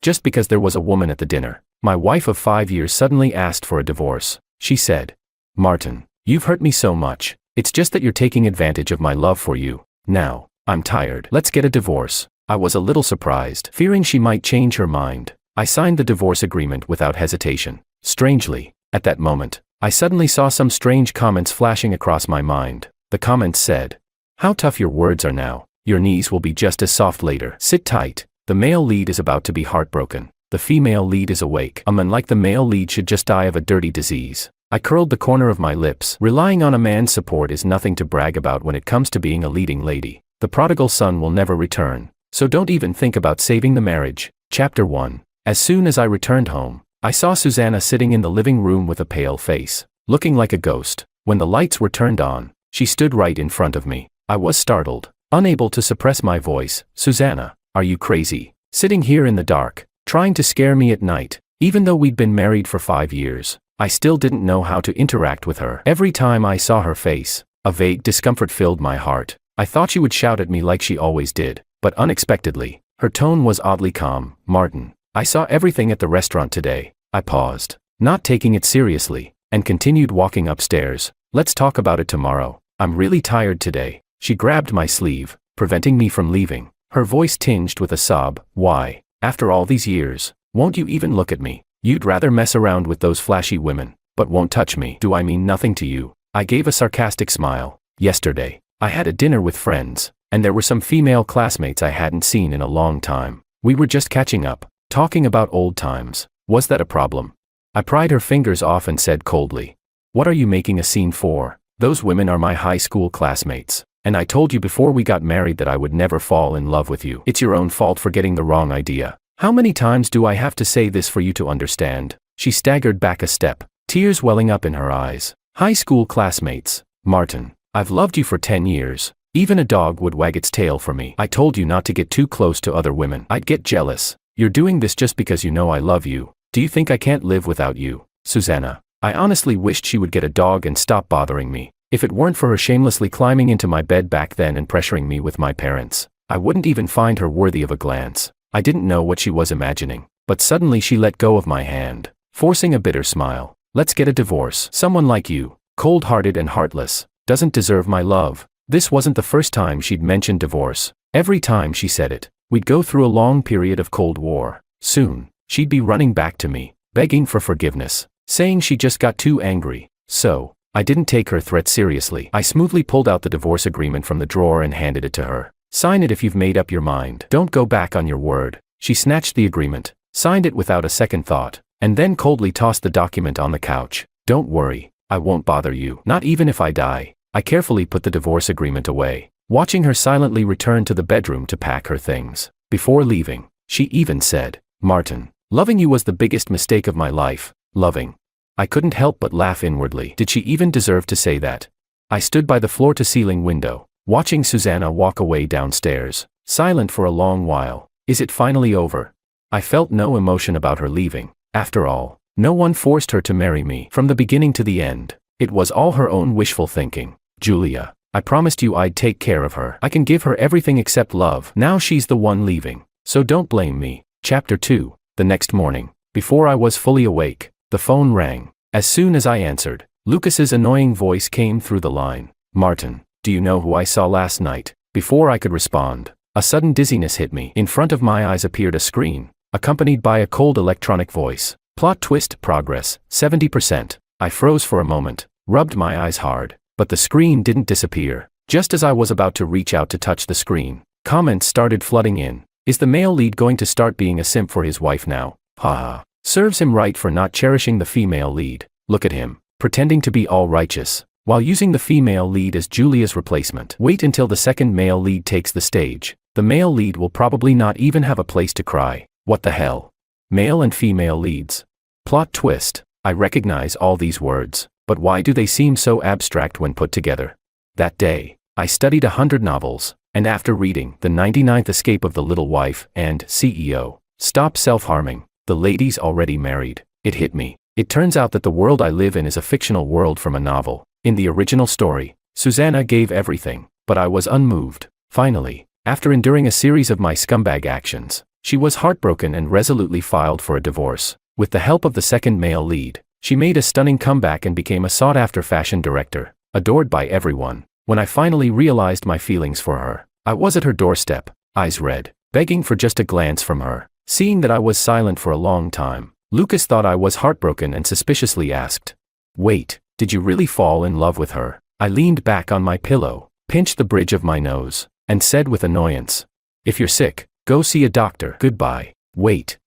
just because there was a woman at the dinner. My wife of 5 years suddenly asked for a divorce. She said, "Martin, you've hurt me so much. It's just that you're taking advantage of my love for you. Now, I'm tired. Let's get a divorce." I was a little surprised, fearing she might change her mind. I signed the divorce agreement without hesitation. Strangely, at that moment, I suddenly saw some strange comments flashing across my mind. The comments said, "How tough your words are now. Your knees will be just as soft later. Sit tight. The male lead is about to be heartbroken. The female lead is awake. A man like the male lead should just die of a dirty disease." I curled the corner of my lips. Relying on a man's support is nothing to brag about when it comes to being a leading lady. The prodigal son will never return, so don't even think about saving the marriage. Chapter 1. As soon as I returned home, I saw Susanna sitting in the living room with a pale face, looking like a ghost. When the lights were turned on, she stood right in front of me. I was startled, unable to suppress my voice. "Susanna, are you crazy? Sitting here in the dark, trying to scare me at night?" Even though we'd been married for 5 years, I still didn't know how to interact with her. Every time I saw her face, a vague discomfort filled my heart. I thought she would shout at me like she always did, but unexpectedly, her tone was oddly calm. "Martin, I saw everything at the restaurant today." I paused, not taking it seriously, and continued walking upstairs. "Let's talk about it tomorrow. I'm really tired today." She grabbed my sleeve, preventing me from leaving. Her voice tinged with a sob. "Why, after all these years, won't you even look at me? You'd rather mess around with those flashy women, but won't touch me. Do I mean nothing to you?" I gave a sarcastic smile. "Yesterday, I had a dinner with friends, and there were some female classmates I hadn't seen in a long time. We were just catching up, talking about old times. Was that a problem?" I pried her fingers off and said coldly, "What are you making a scene for? Those women are my high school classmates, and I told you before we got married that I would never fall in love with you. It's your own fault for getting the wrong idea. How many times do I have to say this for you to understand?" She staggered back a step, tears welling up in her eyes. "High school classmates, Martin. I've loved you for 10 years. Even a dog would wag its tail for me. I told you not to get too close to other women. I'd get jealous. You're doing this just because you know I love you. Do you think I can't live without you?" Susanna, I honestly wished she would get a dog and stop bothering me. If it weren't for her shamelessly climbing into my bed back then and pressuring me with my parents, I wouldn't even find her worthy of a glance. I didn't know what she was imagining, but suddenly she let go of my hand, forcing a bitter smile. "Let's get a divorce. Someone like you, cold-hearted and heartless, doesn't deserve my love." This wasn't the first time she'd mentioned divorce. Every time she said it, we'd go through a long period of Cold War. Soon, she'd be running back to me, begging for forgiveness, saying she just got too angry. So, I didn't take her threat seriously. I smoothly pulled out the divorce agreement from the drawer and handed it to her. "Sign it if you've made up your mind. Don't go back on your word." She snatched the agreement, signed it without a second thought, and then coldly tossed the document on the couch. "Don't worry, I won't bother you. Not even if I die." I carefully put the divorce agreement away, watching her silently return to the bedroom to pack her things. Before leaving, she even said, "Martin, loving you was the biggest mistake of my life." Loving. I couldn't help but laugh inwardly. Did she even deserve to say that? I stood by the floor-to-ceiling window, watching Susanna walk away downstairs, silent for a long while. Is it finally over? I felt no emotion about her leaving. After all, no one forced her to marry me. From the beginning to the end, it was all her own wishful thinking. "Julia, I promised you I'd take care of her. I can give her everything except love. Now she's the one leaving, so don't blame me." Chapter 2. The next morning, before I was fully awake, the phone rang. As soon as I answered, Lucas's annoying voice came through the line. "Martin, do you know who I saw last night?" Before I could respond, a sudden dizziness hit me. In front of my eyes appeared a screen, accompanied by a cold electronic voice. "Plot twist, progress, 70%. I froze for a moment, rubbed my eyes hard, but the screen didn't disappear. Just as I was about to reach out to touch the screen, comments started flooding in. "Is the male lead going to start being a simp for his wife now? Haha. Serves him right for not cherishing the female lead. Look at him, pretending to be all righteous, while using the female lead as Julia's replacement. Wait until the second male lead takes the stage. The male lead will probably not even have a place to cry. What the hell? Male and female leads. Plot twist." I recognize all these words, but why do they seem so abstract when put together? That day, I studied 100 novels, and after reading The 99th Escape of the Little Wife and CEO, Stop Self-Harming, The Lady's Already Married, it hit me. It turns out that the world I live in is a fictional world from a novel. In the original story, Susanna gave everything, but I was unmoved. Finally, after enduring a series of my scumbag actions, She was heartbroken and resolutely filed for a divorce. With the help of the second male lead, she made a stunning comeback and became a sought-after fashion director, adored by everyone. When I finally realized my feelings for her, I was at her doorstep, eyes red, begging for just a glance from her. Seeing that I was silent for a long time, Lucas thought I was heartbroken and suspiciously asked, "Wait, did you really fall in love with her?" I leaned back on my pillow, pinched the bridge of my nose, and said with annoyance, "If you're sick, go see a doctor. Goodbye." Wait,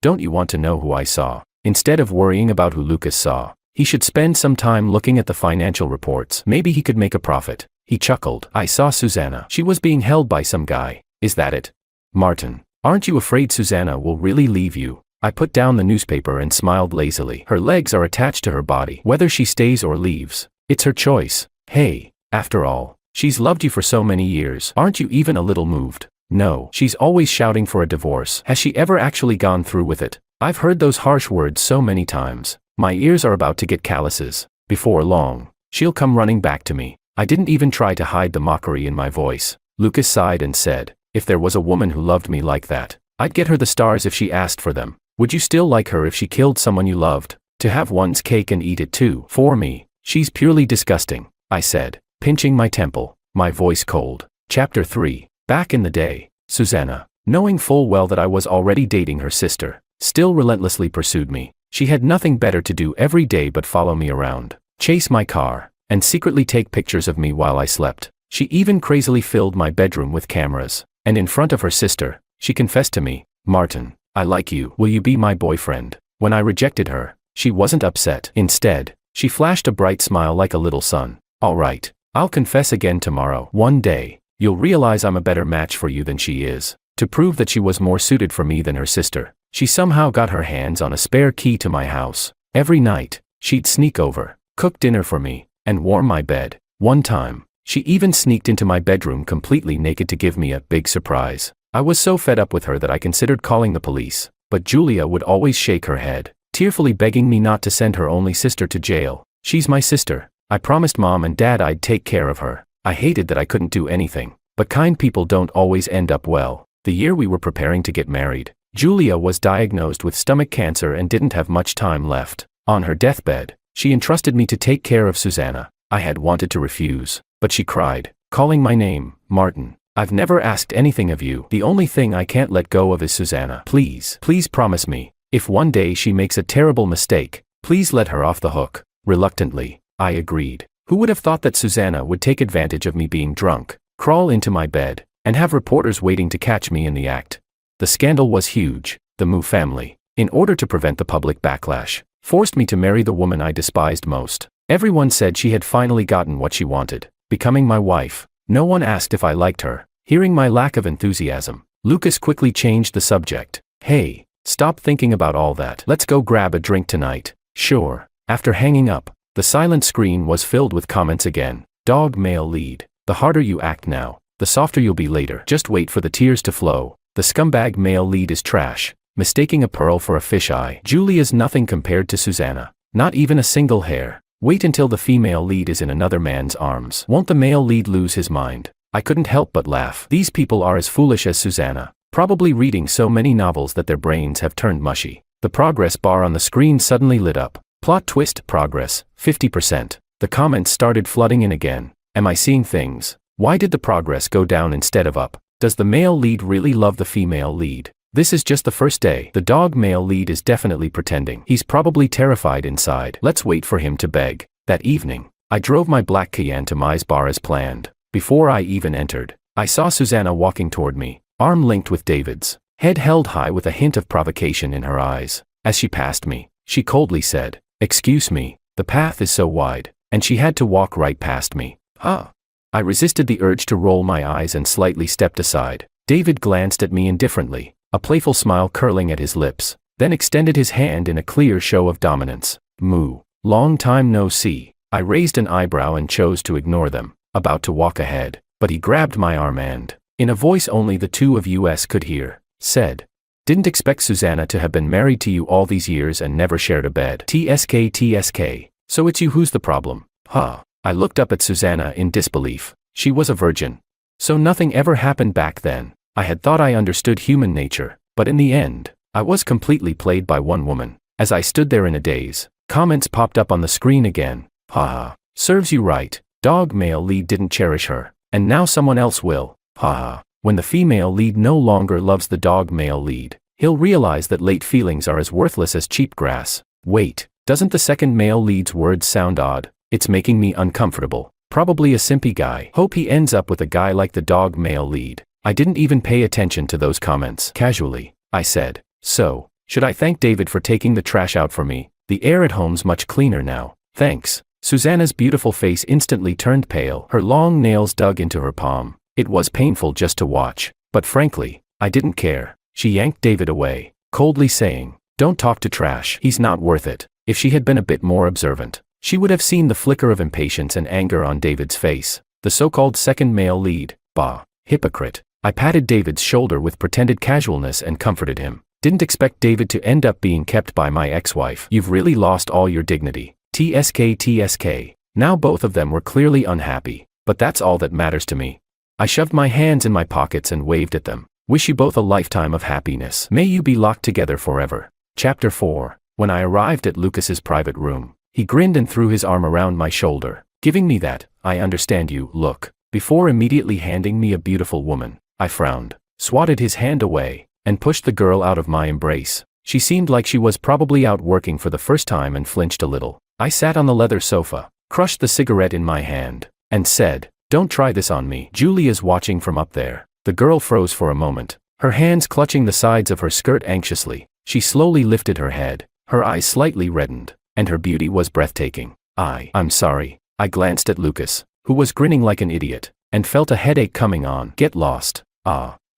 don't you want to know who I saw? Instead of worrying about who Lucas saw, he should spend some time looking at the financial reports. Maybe he could make a profit. He chuckled. I saw Susanna. She was being held by some guy. Is that it? Martin, aren't you afraid Susanna will really leave you? I put down the newspaper and smiled lazily. Her legs are attached to her body. Whether she stays or leaves, it's her choice. Hey, after all, she's loved you for so many years. Aren't you even a little moved? No, she's always shouting for a divorce. Has she ever actually gone through with it? I've heard those harsh words so many times. My ears are about to get calluses. Before long, she'll come running back to me. I didn't even try to hide the mockery in my voice. Lucas sighed and said, "If there was a woman who loved me like that, I'd get her the stars if she asked for them. Would you still like her if she killed someone you loved? To have one's cake and eat it too? For me, she's purely disgusting," I said, pinching my temple, my voice cold. Chapter 3. Back in the day, Susanna, knowing full well that I was already dating her sister, still relentlessly pursued me. She had nothing better to do every day but follow me around, chase my car, and secretly take pictures of me while I slept. She even crazily filled my bedroom with cameras, and in front of her sister, she confessed to me, "Martin, I like you. Will you be my boyfriend?" When I rejected her, she wasn't upset. Instead, she flashed a bright smile like a little sun. "All right, I'll confess again tomorrow. One day, you'll realize I'm a better match for you than she is." To prove that she was more suited for me than her sister, she somehow got her hands on a spare key to my house. Every night, she'd sneak over, cook dinner for me, and warm my bed. One time, she even sneaked into my bedroom completely naked to give me a big surprise. I was so fed up with her that I considered calling the police, but Julia would always shake her head, tearfully begging me not to send her only sister to jail. "She's my sister. I promised Mom and Dad I'd take care of her." I hated that I couldn't do anything, but kind people don't always end up well. The year we were preparing to get married, Julia was diagnosed with stomach cancer and didn't have much time left. On her deathbed, she entrusted me to take care of Susanna. I had wanted to refuse, but she cried, calling my name, "Martin, I've never asked anything of you. The only thing I can't let go of is Susanna. Please promise me, if one day she makes a terrible mistake, please let her off the hook." Reluctantly, I agreed. Who would have thought that Susanna would take advantage of me being drunk, crawl into my bed, and have reporters waiting to catch me in the act? The scandal was huge. The Mu family, in order to prevent the public backlash, forced me to marry the woman I despised most. Everyone said she had finally gotten what she wanted, becoming my wife. No one asked if I liked her. Hearing my lack of enthusiasm, Lucas quickly changed the subject. "Hey, stop thinking about all that. Let's go grab a drink tonight." "Sure." After hanging up, the silent screen was filled with comments again. Dog male lead. "The harder you act now, the softer you'll be later. Just wait for the tears to flow." The scumbag male lead is trash, mistaking a pearl for a fisheye. Julia's nothing compared to Susanna, not even a single hair. Wait until the female lead is in another man's arms. Won't the male lead lose his mind? I couldn't help but laugh. These people are as foolish as Susanna, probably reading so many novels that their brains have turned mushy. The progress bar on the screen suddenly lit up. Plot twist, progress, 50%. The comments started flooding in again. Am I seeing things? Why did the progress go down instead of up? Does the male lead really love the female lead? This is just the first day. The dog male lead is definitely pretending. He's probably terrified inside. Let's wait for him to beg. That evening, I drove my black Cayenne to Mai's bar as planned. Before I even entered, I saw Susanna walking toward me, arm linked with David's, head held high with a hint of provocation in her eyes. As she passed me, she coldly said, "Excuse me, the path is so wide," and she had to walk right past me. Huh. I resisted the urge to roll my eyes and slightly stepped aside. David glanced at me indifferently, a playful smile curling at his lips, then extended his hand in a clear show of dominance. "Moo. Long time no see." I raised an eyebrow and chose to ignore them, about to walk ahead, but he grabbed my arm and, in a voice only the two of us could hear, said, "Didn't expect Susanna to have been married to you all these years and never shared a bed. TSK. So it's you who's the problem, huh?" I looked up at Susanna in disbelief. She was a virgin. So nothing ever happened back then. I had thought I understood human nature, but in the end, I was completely played by one woman. As I stood there in a daze, comments popped up on the screen again. Haha. Serves you right. Dog male lead didn't cherish her, and now someone else will. Haha. When the female lead no longer loves the dog male lead, he'll realize that late feelings are as worthless as cheap grass. Wait, doesn't the second male lead's words sound odd? It's making me uncomfortable. Probably a simpy guy. Hope he ends up with a guy like the dog male lead. I didn't even pay attention to those comments. Casually, I said, so, should I thank David for taking the trash out for me? The air at home's much cleaner now. Thanks. Susanna's beautiful face instantly turned pale. Her long nails dug into her palm. It was painful just to watch, but frankly, I didn't care. She yanked David away, coldly saying, "Don't talk to trash. He's not worth it." If she had been a bit more observant, she would have seen the flicker of impatience and anger on David's face. The so-called second male lead. Bah. Hypocrite. I patted David's shoulder with pretended casualness and comforted him. Didn't expect David to end up being kept by my ex-wife. You've really lost all your dignity. TSK. Now both of them were clearly unhappy, but that's all that matters to me. I shoved my hands in my pockets and waved at them. Wish you both a lifetime of happiness. May you be locked together forever. Chapter 4. When I arrived at Lucas's private room, he grinned and threw his arm around my shoulder, giving me that "I understand you" look, before immediately handing me a beautiful woman. I frowned, swatted his hand away, and pushed the girl out of my embrace. She seemed like she was probably out working for the first time and flinched a little. I sat on the leather sofa, crushed the cigarette in my hand, and said, "Don't try this on me. Julia's watching from up there." The girl froze for a moment, her hands clutching the sides of her skirt anxiously. She slowly lifted her head, her eyes slightly reddened, and her beauty was breathtaking. I'm sorry. I glanced at Lucas, who was grinning like an idiot, and felt a headache coming on. Get lost.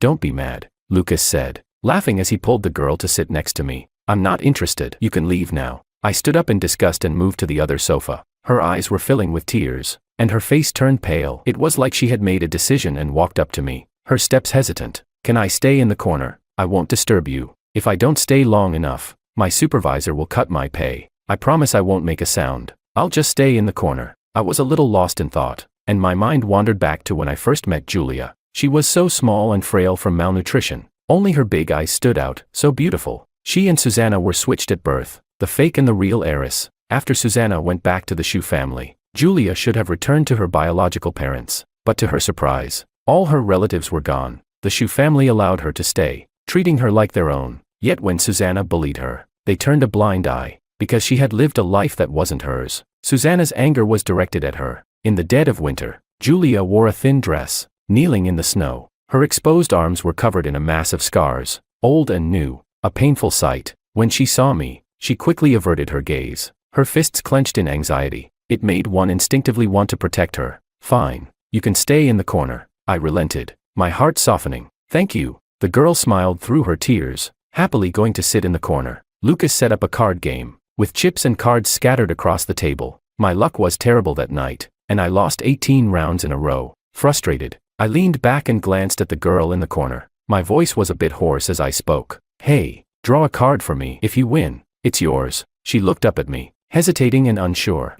Don't be mad, Lucas said, laughing as he pulled the girl to sit next to me. I'm not interested. You can leave now. I stood up in disgust and moved to the other sofa. Her eyes were filling with tears, and her face turned pale. It was like she had made a decision and walked up to me, her steps hesitant. Can I stay in the corner? I won't disturb you. If I don't stay long enough, my supervisor will cut my pay. I promise I won't make a sound. I'll just stay in the corner. I was a little lost in thought, and my mind wandered back to when I first met Julia. She was so small and frail from malnutrition. Only her big eyes stood out, so beautiful. She and Susanna were switched at birth, the fake and the real heiress. After Susanna went back to the Shu family, Julia should have returned to her biological parents. But to her surprise, all her relatives were gone. The Shu family allowed her to stay, treating her like their own. Yet when Susanna bullied her, they turned a blind eye, because she had lived a life that wasn't hers. Susanna's anger was directed at her. In the dead of winter, Julia wore a thin dress, kneeling in the snow. Her exposed arms were covered in a mass of scars, old and new, a painful sight. When she saw me, she quickly averted her gaze, her fists clenched in anxiety. It made one instinctively want to protect her. Fine, you can stay in the corner. I relented, my heart softening. Thank you. The girl smiled through her tears, happily going to sit in the corner. Lucas set up a card game, with chips and cards scattered across the table. My luck was terrible that night, and I lost 18 rounds in a row. Frustrated, I leaned back and glanced at the girl in the corner. My voice was a bit hoarse as I spoke. Hey, draw a card for me. If you win, it's yours. She looked up at me, hesitating and unsure.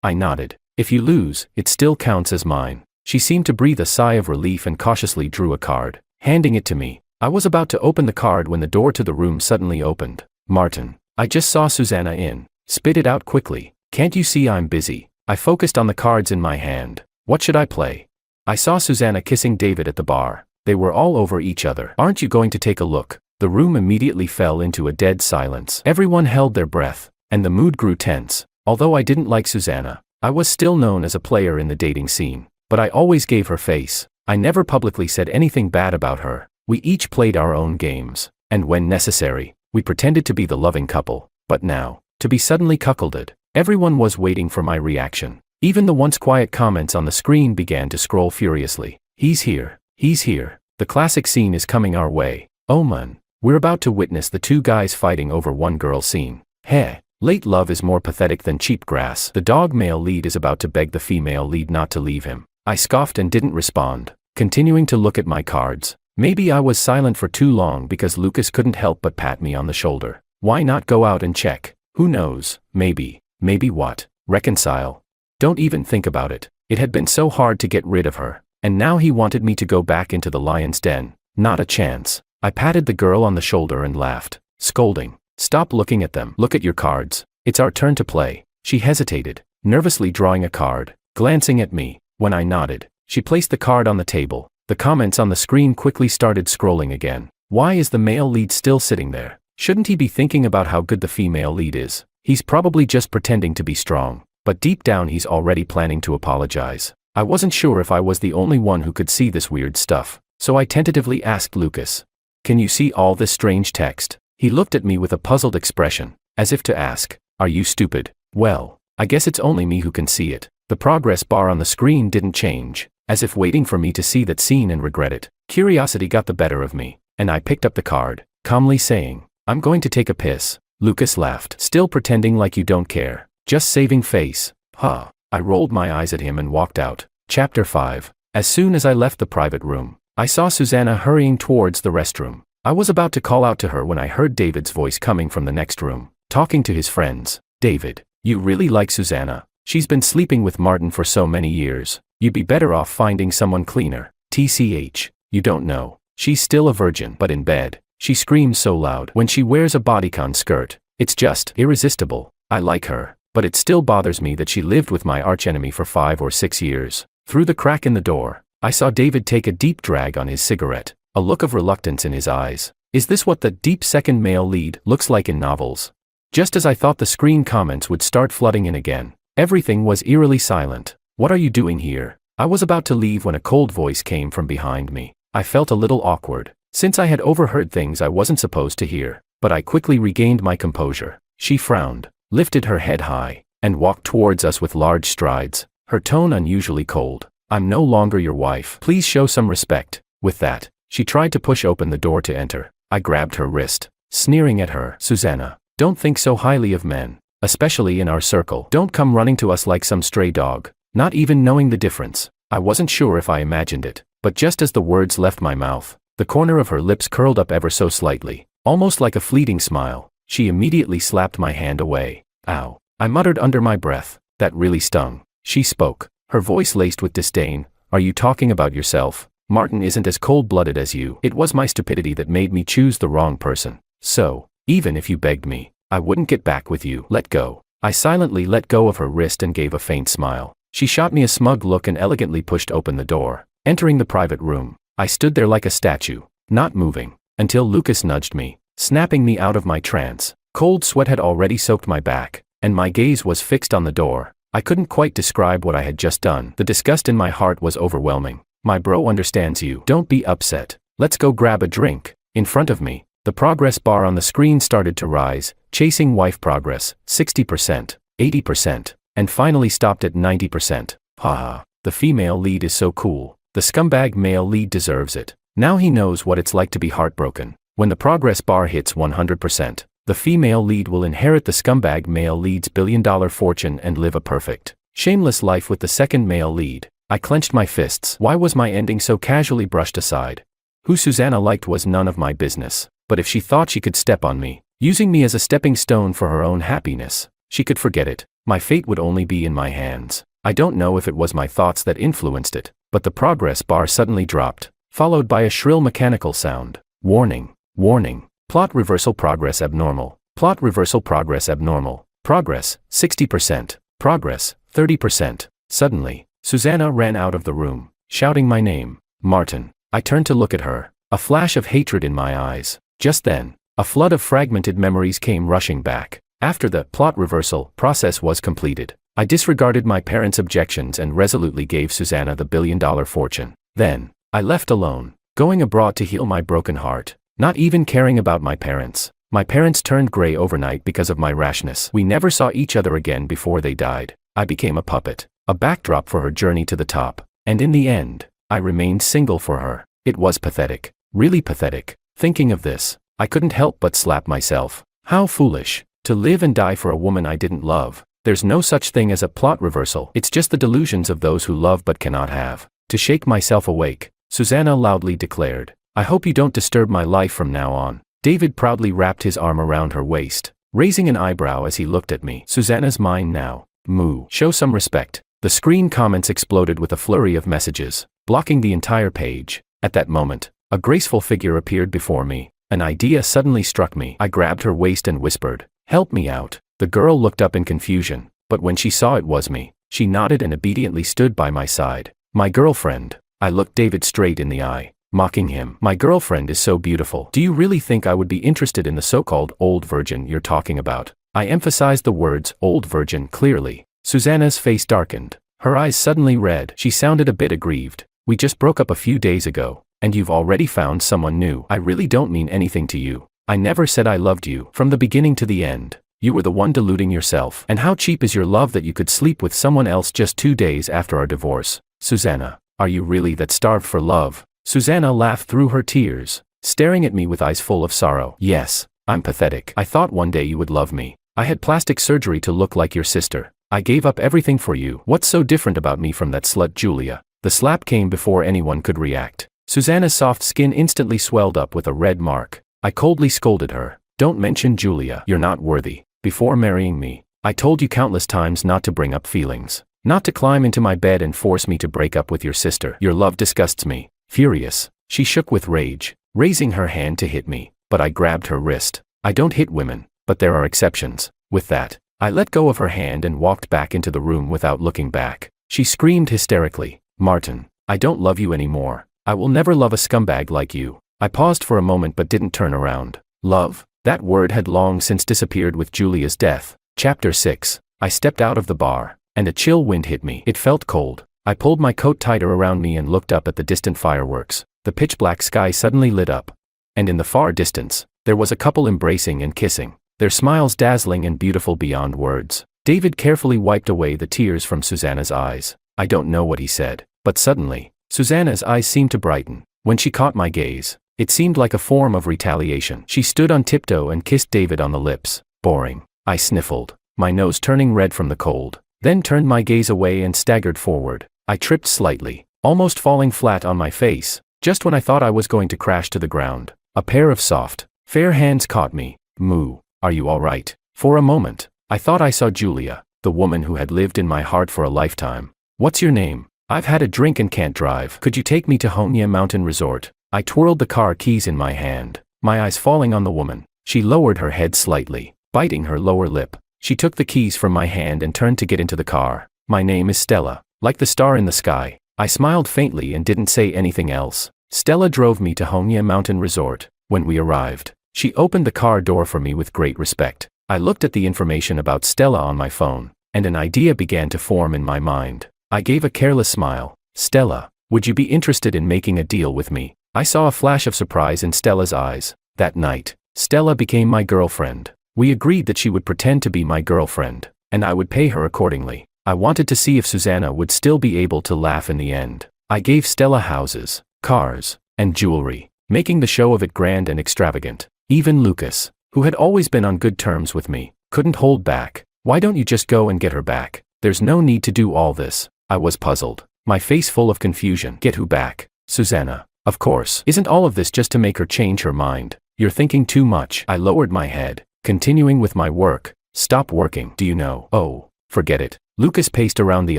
I nodded. If you lose, it still counts as mine. She seemed to breathe a sigh of relief and cautiously drew a card, handing it to me. I was about to open the card when the door to the room suddenly opened. Martin, I just saw Susanna in. Spit it out quickly. Can't you see I'm busy? I focused on the cards in my hand. What should I play? I saw Susanna kissing David at the bar. They were all over each other. Aren't you going to take a look? The room immediately fell into a dead silence. Everyone held their breath, and the mood grew tense. Although I didn't like Susanna, I was still known as a player in the dating scene. But I always gave her face. I never publicly said anything bad about her. We each played our own games, and when necessary, we pretended to be the loving couple. But now, to be suddenly cuckolded, everyone was waiting for my reaction. Even the once quiet comments on the screen began to scroll furiously. He's here. He's here. The classic scene is coming our way. Oh man, we're about to witness the two guys fighting over one girl scene. Heh. Late love is more pathetic than cheap grass. The dog male lead is about to beg the female lead not to leave him. I scoffed and didn't respond, continuing to look at my cards. Maybe I was silent for too long because Lucas couldn't help but pat me on the shoulder. Why not go out and check? Who knows? Maybe what? Reconcile? Don't even think about it. It had been so hard to get rid of her, and now he wanted me to go back into the lion's den. Not a chance. I patted the girl on the shoulder and laughed, scolding. Stop looking at them. Look at your cards. It's our turn to play. She hesitated, nervously drawing a card, glancing at me. When I nodded, she placed the card on the table. The comments on the screen quickly started scrolling again. Why is the male lead still sitting there? Shouldn't he be thinking about how good the female lead is? He's probably just pretending to be strong, but deep down he's already planning to apologize. I wasn't sure if I was the only one who could see this weird stuff, so I tentatively asked Lucas, "Can you see all this strange text?" He looked at me with a puzzled expression, as if to ask, "Are you stupid?" Well, I guess it's only me who can see it. The progress bar on the screen didn't change, as if waiting for me to see that scene and regret it. Curiosity got the better of me, and I picked up the card, calmly saying, "I'm going to take a piss." Lucas laughed, still pretending like you don't care. Just saving face. Huh. I rolled my eyes at him and walked out. Chapter 5. As soon as I left the private room, I saw Susanna hurrying towards the restroom. I was about to call out to her when I heard David's voice coming from the next room, talking to his friends. "David, you really like Susanna? She's been sleeping with Martin for so many years. You'd be better off finding someone cleaner. TCH, you don't know. She's still a virgin, but in bed, she screams so loud when she wears a bodycon skirt. It's just irresistible. I like her, but it still bothers me that she lived with my archenemy for 5 or 6 years. Through the crack in the door, I saw David take a deep drag on his cigarette, a look of reluctance in his eyes. Is this what the deep second male lead looks like in novels? Just as I thought the screen comments would start flooding in again, everything was eerily silent. "What are you doing here?" I was about to leave when a cold voice came from behind me. I felt a little awkward, since I had overheard things I wasn't supposed to hear, but I quickly regained my composure. She frowned, lifted her head high, and walked towards us with large strides, her tone unusually cold. "I'm no longer your wife. Please show some respect." With that, she tried to push open the door to enter. I grabbed her wrist, sneering at her. "Susanna, don't think so highly of men, especially in our circle. Don't come running to us like some stray dog, not even knowing the difference." I wasn't sure if I imagined it, but just as the words left my mouth, the corner of her lips curled up ever so slightly, almost like a fleeting smile. She immediately slapped my hand away. "Ow," I muttered under my breath. That really stung. She spoke, her voice laced with disdain. "Are you talking about yourself? Martin isn't as cold-blooded as you. It was my stupidity that made me choose the wrong person. So, even if you begged me, I wouldn't get back with you. Let go." I silently let go of her wrist and gave a faint smile. She shot me a smug look and elegantly pushed open the door. Entering the private room, I stood there like a statue, not moving, until Lucas nudged me, snapping me out of my trance. Cold sweat had already soaked my back, and my gaze was fixed on the door. I couldn't quite describe what I had just done. The disgust in my heart was overwhelming. "My bro understands you. Don't be upset. Let's go grab a drink." In front of me, the progress bar on the screen started to rise, chasing wife progress, 60%, 80%, and finally stopped at 90%. Haha, the female lead is so cool. The scumbag male lead deserves it. Now he knows what it's like to be heartbroken. When the progress bar hits 100%, the female lead will inherit the scumbag male lead's billion-dollar fortune and live a perfect, shameless life with the second male lead. I clenched my fists. Why was my ending so casually brushed aside? Who Susanna liked was none of my business, but if she thought she could step on me, using me as a stepping stone for her own happiness, she could forget it. My fate would only be in my hands. I don't know if it was my thoughts that influenced it, but the progress bar suddenly dropped, followed by a shrill mechanical sound. "Warning, warning, plot reversal progress abnormal, plot reversal progress abnormal, progress, 60%, progress, 30%. Suddenly, Susanna ran out of the room, shouting my name, "Martin." I turned to look at her, a flash of hatred in my eyes. Just then, a flood of fragmented memories came rushing back. After the plot reversal process was completed, I disregarded my parents' objections and resolutely gave Susanna the billion-dollar fortune. Then, I left alone, going abroad to heal my broken heart, not even caring about my parents. My parents turned gray overnight because of my rashness. We never saw each other again before they died. I became a puppet, a backdrop for her journey to the top, and in the end, I remained single for her. It was pathetic, really pathetic. Thinking of this, I couldn't help but slap myself. How foolish. To live and die for a woman I didn't love. There's no such thing as a plot reversal. It's just the delusions of those who love but cannot have. To shake myself awake, Susanna loudly declared, "I hope you don't disturb my life from now on." David proudly wrapped his arm around her waist, raising an eyebrow as he looked at me. "Susanna's mine now. Moo. Show some respect." The screen comments exploded with a flurry of messages, blocking the entire page. At that moment, A graceful figure appeared before me. An idea suddenly struck me. I grabbed her waist and whispered, "Help me out." The girl looked up in confusion, but when she saw it was me, she nodded and obediently stood by my side. "My girlfriend." I looked David straight in the eye, mocking him. "My girlfriend is so beautiful. Do you really think I would be interested in the so-called old virgin you're talking about?" I emphasized the words old virgin clearly. Susanna's face darkened. Her eyes suddenly red. She sounded a bit aggrieved. "We just broke up a few days ago, and you've already found someone new. I really don't mean anything to you. I never said I loved you from the beginning to the end. You were the one deluding yourself. And how cheap is your love that you could sleep with someone else just 2 days after our divorce? Susanna, are you really that starved for love?" Susanna laughed through her tears, staring at me with eyes full of sorrow. "Yes, I'm pathetic. I thought one day you would love me. I had plastic surgery to look like your sister. I gave up everything for you. What's so different about me from that slut Julia?" The slap came before anyone could react. Susanna's soft skin instantly swelled up with a red mark. I coldly scolded her. "Don't mention Julia. You're not worthy. Before marrying me, I told you countless times not to bring up feelings, not to climb into my bed and force me to break up with your sister. Your love disgusts me." Furious, she shook with rage, raising her hand to hit me, but I grabbed her wrist. "I don't hit women, but there are exceptions." With that, I let go of her hand and walked back into the room without looking back. She screamed hysterically, "Martin, I don't love you anymore. I will never love a scumbag like you." I paused for a moment but didn't turn around. Love? That word had long since disappeared with Julia's death. Chapter 6. I stepped out of the bar, and a chill wind hit me. It felt cold. I pulled my coat tighter around me and looked up at the distant fireworks. The pitch-black sky suddenly lit up, and in the far distance, there was a couple embracing and kissing, their smiles dazzling and beautiful beyond words. David carefully wiped away the tears from Susanna's eyes. I don't know what he said, but suddenly, Susanna's eyes seemed to brighten. When she caught my gaze, it seemed like a form of retaliation. She stood on tiptoe and kissed David on the lips. "Boring," I sniffled, my nose turning red from the cold, then turned my gaze away and staggered forward. I tripped slightly, almost falling flat on my face. Just when I thought I was going to crash to the ground, a pair of soft, fair hands caught me. "Moo, are you all right?" For a moment, I thought I saw Julia, the woman who had lived in my heart for a lifetime. "What's your name? I've had a drink and can't drive. Could you take me to Honya Mountain Resort?" I twirled the car keys in my hand, my eyes falling on the woman. She lowered her head slightly, biting her lower lip. She took the keys from my hand and turned to get into the car. "My name is Stella, like the star in the sky." I smiled faintly and didn't say anything else. Stella drove me to Honya Mountain Resort. When we arrived, she opened the car door for me with great respect. I looked at the information about Stella on my phone, and an idea began to form in my mind. I gave a careless smile. "Stella, would you be interested in making a deal with me?" I saw a flash of surprise in Stella's eyes. That night, Stella became my girlfriend. We agreed that she would pretend to be my girlfriend, and I would pay her accordingly. I wanted to see if Susanna would still be able to laugh in the end. I gave Stella houses, cars, and jewelry, making the show of it grand and extravagant. Even Lucas, who had always been on good terms with me, couldn't hold back. "Why don't you just go and get her back? There's no need to do all this." I was puzzled, my face full of confusion. "Get who back?" "Susanna. Of course. Isn't all of this just to make her change her mind?" "You're thinking too much." I lowered my head, continuing with my work. "Stop working. Do you know?" "Oh, forget it." Lucas paced around the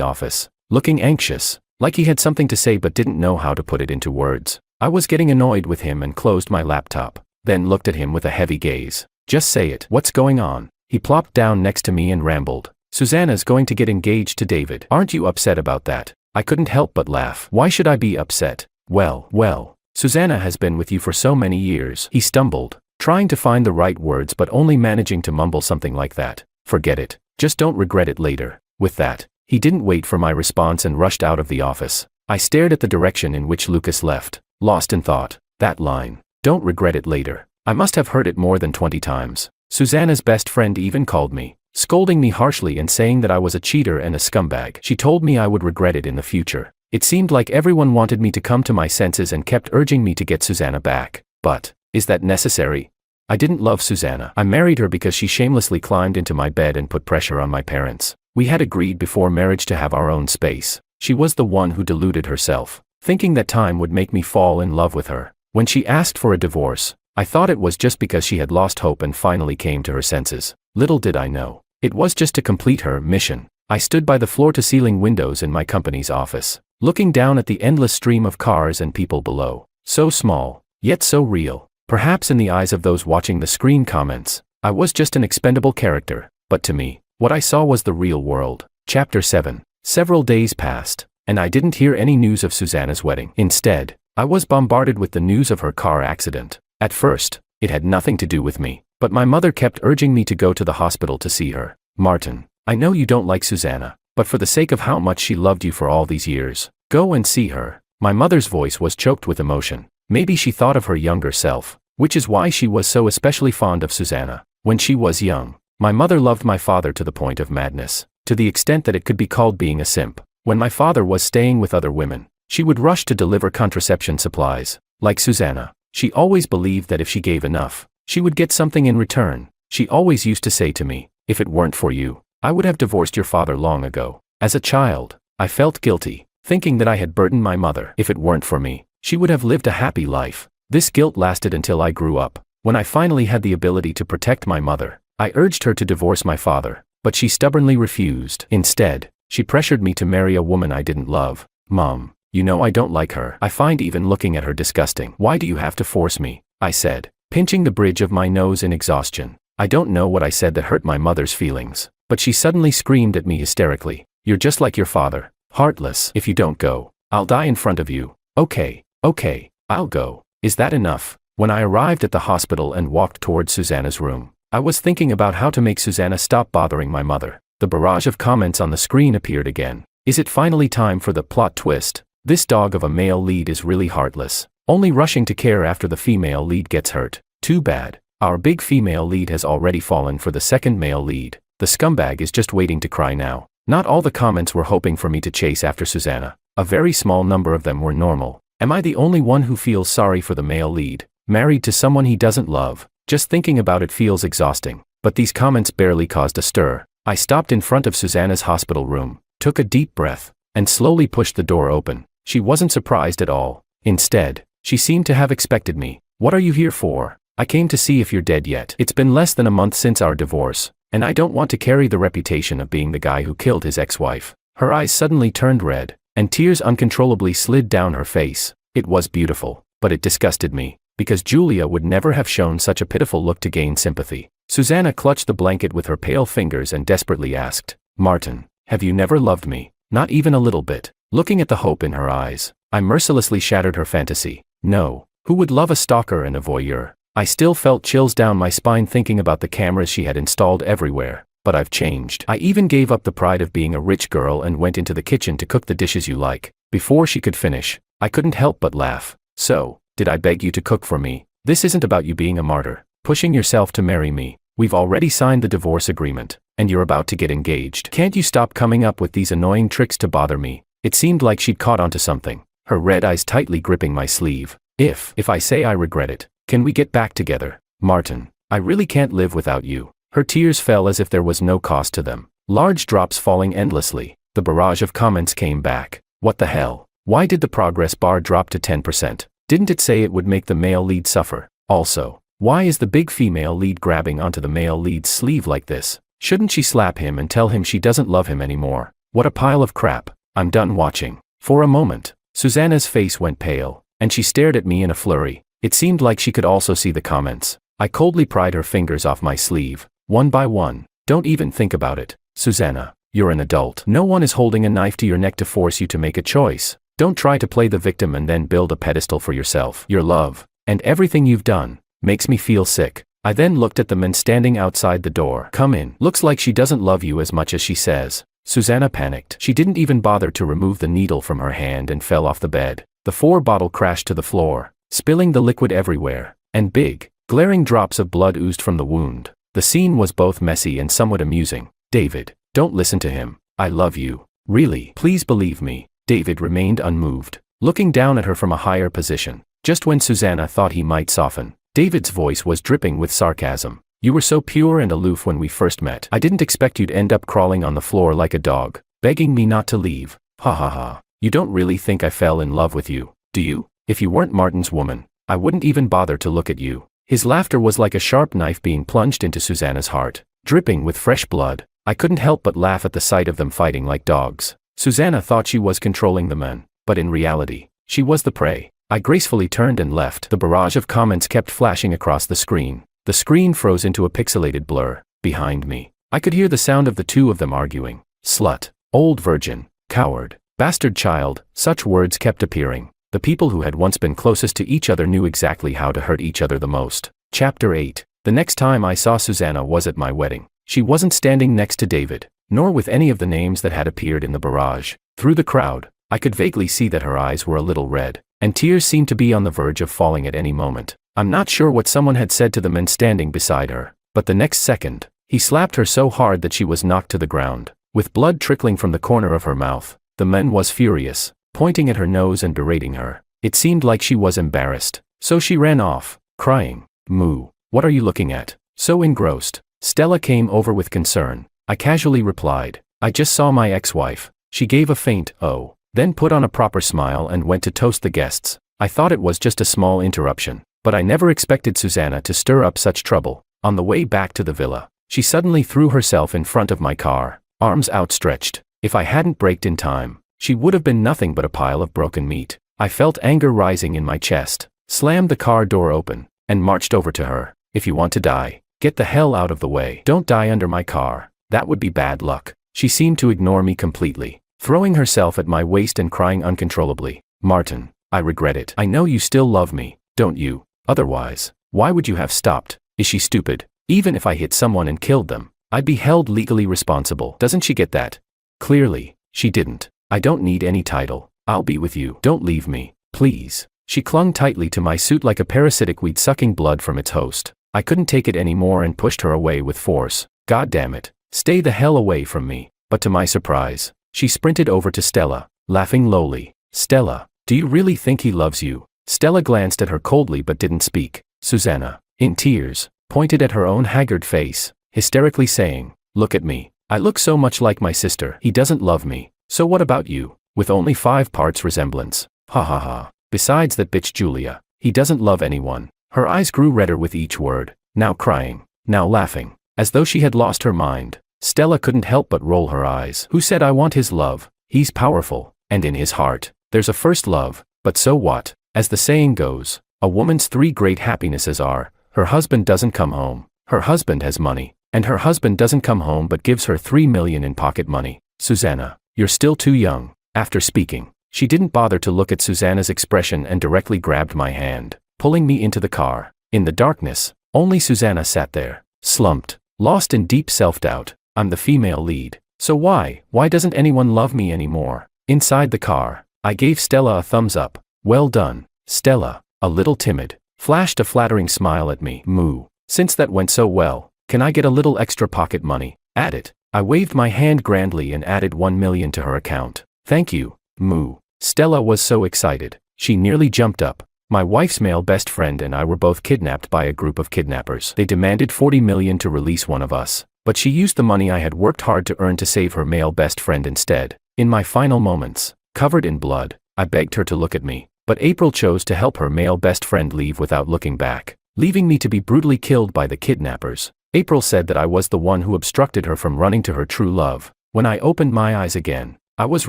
office, looking anxious, like he had something to say but didn't know how to put it into words. I was getting annoyed with him and closed my laptop, then looked at him with a heavy gaze. "Just say it. What's going on?" He plopped down next to me and rambled. "Susanna's going to get engaged to David. Aren't you upset about that?" I couldn't help but laugh. "Why should I be upset?" Well, Susanna has been with you for so many years." He stumbled, trying to find the right words but only managing to mumble something like that. "Forget it. Just don't regret it later." With that, he didn't wait for my response and rushed out of the office. I stared at the direction in which Lucas left, lost in thought. That line, "Don't regret it later." I must have heard it more than 20 times. Susanna's best friend even called me, scolding me harshly and saying that I was a cheater and a scumbag. She told me I would regret it in the future. It seemed like everyone wanted me to come to my senses and kept urging me to get Susanna back. But, is that necessary? I didn't love Susanna. I married her because she shamelessly climbed into my bed and put pressure on my parents. We had agreed before marriage to have our own space. She was the one who deluded herself, thinking that time would make me fall in love with her. When she asked for a divorce, I thought it was just because she had lost hope and finally came to her senses. Little did I know, it was just to complete her mission. I stood by the floor-to-ceiling windows in my company's office, looking down at the endless stream of cars and people below. So small, yet so real. Perhaps in the eyes of those watching the screen comments, I was just an expendable character, but to me, what I saw was the real world. Chapter 7. Several days passed, and I didn't hear any news of Susanna's wedding. Instead, I was bombarded with the news of her car accident. At first, it had nothing to do with me, but my mother kept urging me to go to the hospital to see her. Martin, I know you don't like Susanna, but for the sake of how much she loved you for all these years, go and see her. My mother's voice was choked with emotion. Maybe she thought of her younger self, which is why she was so especially fond of Susanna. When she was young, my mother loved my father to the point of madness, to the extent that it could be called being a simp. When my father was staying with other women, she would rush to deliver contraception supplies. Like Susanna, she always believed that if she gave enough, she would get something in return. She always used to say to me, "If it weren't for you, I would have divorced your father long ago." As a child, I felt guilty, thinking that I had burdened my mother. If it weren't for me, she would have lived a happy life. This guilt lasted until I grew up. When I finally had the ability to protect my mother, I urged her to divorce my father, but she stubbornly refused. Instead, she pressured me to marry a woman I didn't love. "Mom, you know I don't like her. I find even looking at her disgusting. Why do you have to force me?" I said, pinching the bridge of my nose in exhaustion. I don't know what I said that hurt my mother's feelings, but she suddenly screamed at me hysterically. "You're just like your father. Heartless. If you don't go, I'll die in front of you." Okay, I'll go. Is that enough? When I arrived at the hospital and walked towards Susanna's room, I was thinking about how to make Susanna stop bothering my mother. The barrage of comments on the screen appeared again. Is it finally time for the plot twist? This dog of a male lead is really heartless, only rushing to care after the female lead gets hurt. Too bad. Our big female lead has already fallen for the second male lead. The scumbag is just waiting to cry now. Not all the comments were hoping for me to chase after Susanna. A very small number of them were normal. Am I the only one who feels sorry for the male lead, married to someone he doesn't love? Just thinking about it feels exhausting. But these comments barely caused a stir. I stopped in front of Susanna's hospital room, took a deep breath, and slowly pushed the door open. She wasn't surprised at all. Instead, she seemed to have expected me. "What are you here for?" "I came to see if you're dead yet. It's been less than a month since our divorce, and I don't want to carry the reputation of being the guy who killed his ex-wife." Her eyes suddenly turned red, and tears uncontrollably slid down her face. It was beautiful, but it disgusted me, because Julia would never have shown such a pitiful look to gain sympathy. Susanna clutched the blanket with her pale fingers and desperately asked, "Martin, have you never loved me? Not even a little bit?" Looking at the hope in her eyes, I mercilessly shattered her fantasy. No, who would love a stalker and a voyeur? I still felt chills down my spine thinking about the cameras she had installed everywhere. But I've changed. I even gave up the pride of being a rich girl and went into the kitchen to cook the dishes you like. Before she could finish, I couldn't help but laugh. "So, did I beg you to cook for me? This isn't about you being a martyr, pushing yourself to marry me. We've already signed the divorce agreement, and you're about to get engaged. Can't you stop coming up with these annoying tricks to bother me?" It seemed like she'd caught onto something, her red eyes tightly gripping my sleeve. If I say I regret it, can we get back together? Martin, I really can't live without you." Her tears fell as if there was no cost to them, large drops falling endlessly. The barrage of comments came back. "What the hell? Why did the progress bar drop to 10%? Didn't it say it would make the male lead suffer? Also, why is the big female lead grabbing onto the male lead's sleeve like this? Shouldn't she slap him and tell him she doesn't love him anymore? What a pile of crap. I'm done watching." For a moment, Susanna's face went pale, and she stared at me in a flurry. It seemed like she could also see the comments. I coldly pried her fingers off my sleeve, one by one. "Don't even think about it, Susanna. You're an adult. No one is holding a knife to your neck to force you to make a choice. Don't try to play the victim and then build a pedestal for yourself. Your love, and everything you've done, makes me feel sick." I then looked at the men standing outside the door. "Come in. Looks like she doesn't love you as much as she says." Susanna panicked. She didn't even bother to remove the needle from her hand and fell off the bed. The 4 bottle crashed to the floor, spilling the liquid everywhere, and big, glaring drops of blood oozed from the wound. The scene was both messy and somewhat amusing. "David, don't listen to him. I love you. Really, please believe me." David remained unmoved, looking down at her from a higher position. Just when Susanna thought he might soften, David's voice was dripping with sarcasm. "You were so pure and aloof when we first met. I didn't expect you'd end up crawling on the floor like a dog, begging me not to leave. Ha ha ha. You don't really think I fell in love with you, do you? If you weren't Martin's woman, I wouldn't even bother to look at you." His laughter was like a sharp knife being plunged into Susanna's heart, dripping with fresh blood. I couldn't help but laugh at the sight of them fighting like dogs. Susanna thought she was controlling the men, but in reality, she was the prey. I gracefully turned and left. The barrage of comments kept flashing across the screen. The screen froze into a pixelated blur. Behind me, I could hear the sound of the two of them arguing. Slut, old virgin, coward, bastard child, such words kept appearing. The people who had once been closest to each other knew exactly how to hurt each other the most. Chapter 8. The next time I saw Susanna was at my wedding. She wasn't standing next to David, nor with any of the names that had appeared in the barrage. Through the crowd, I could vaguely see that her eyes were a little red, and tears seemed to be on the verge of falling at any moment. I'm not sure what someone had said to the men standing beside her, but the next second, he slapped her so hard that she was knocked to the ground, with blood trickling from the corner of her mouth. The man was furious, pointing at her nose and berating her. It seemed like she was embarrassed, so she ran off, crying. Moo, what are you looking at? So engrossed. Stella came over with concern. I casually replied, I just saw my ex-wife. She gave a faint, oh, then put on a proper smile and went to toast the guests. I thought it was just a small interruption, but I never expected Susanna to stir up such trouble. On the way back to the villa, she suddenly threw herself in front of my car, arms outstretched. If I hadn't braked in time, she would have been nothing but a pile of broken meat. I felt anger rising in my chest, slammed the car door open, and marched over to her. If you want to die, get the hell out of the way. Don't die under my car. That would be bad luck. She seemed to ignore me completely, throwing herself at my waist and crying uncontrollably. Martin, I regret it. I know you still love me, don't you? Otherwise, why would you have stopped? Is she stupid? Even if I hit someone and killed them, I'd be held legally responsible. Doesn't she get that? Clearly, she didn't. I don't need any title. I'll be with you. Don't leave me, please. She clung tightly to my suit like a parasitic weed sucking blood from its host. I couldn't take it anymore and pushed her away with force. God damn it. Stay the hell away from me. But to my surprise, she sprinted over to Stella, laughing lowly. Stella, do you really think he loves you? Stella glanced at her coldly but didn't speak. Susanna, in tears, pointed at her own haggard face, hysterically saying, look at me. I look so much like my sister. He doesn't love me. So what about you? With only 5 parts resemblance. Ha ha ha. Besides that bitch Julia, he doesn't love anyone. Her eyes grew redder with each word, now crying, now laughing, as though she had lost her mind. Stella couldn't help but roll her eyes. Who said I want his love? He's powerful, and in his heart, there's a first love. But so what? As the saying goes, a woman's 3 great happinesses are, her husband doesn't come home, her husband has money, and her husband doesn't come home but gives her 3 million in pocket money. Susanna, you're still too young. After speaking, she didn't bother to look at Susanna's expression and directly grabbed my hand, pulling me into the car. In the darkness, only Susanna sat there, slumped, lost in deep self-doubt. I'm the female lead, so why doesn't anyone love me anymore? Inside the car, I gave Stella a thumbs up. Well done. Stella, a little timid, flashed a flattering smile at me. Moo. Since that went so well, can I get a little extra pocket money? Add it. I waved my hand grandly and added 1 million to her account. Thank you. Moo. Stella was so excited, she nearly jumped up. My wife's male best friend and I were both kidnapped by a group of kidnappers. They demanded 40 million to release one of us, but she used the money I had worked hard to earn to save her male best friend instead. In my final moments, covered in blood, I begged her to look at me, but April chose to help her male best friend leave without looking back, leaving me to be brutally killed by the kidnappers. April said that I was the one who obstructed her from running to her true love. When I opened my eyes again, I was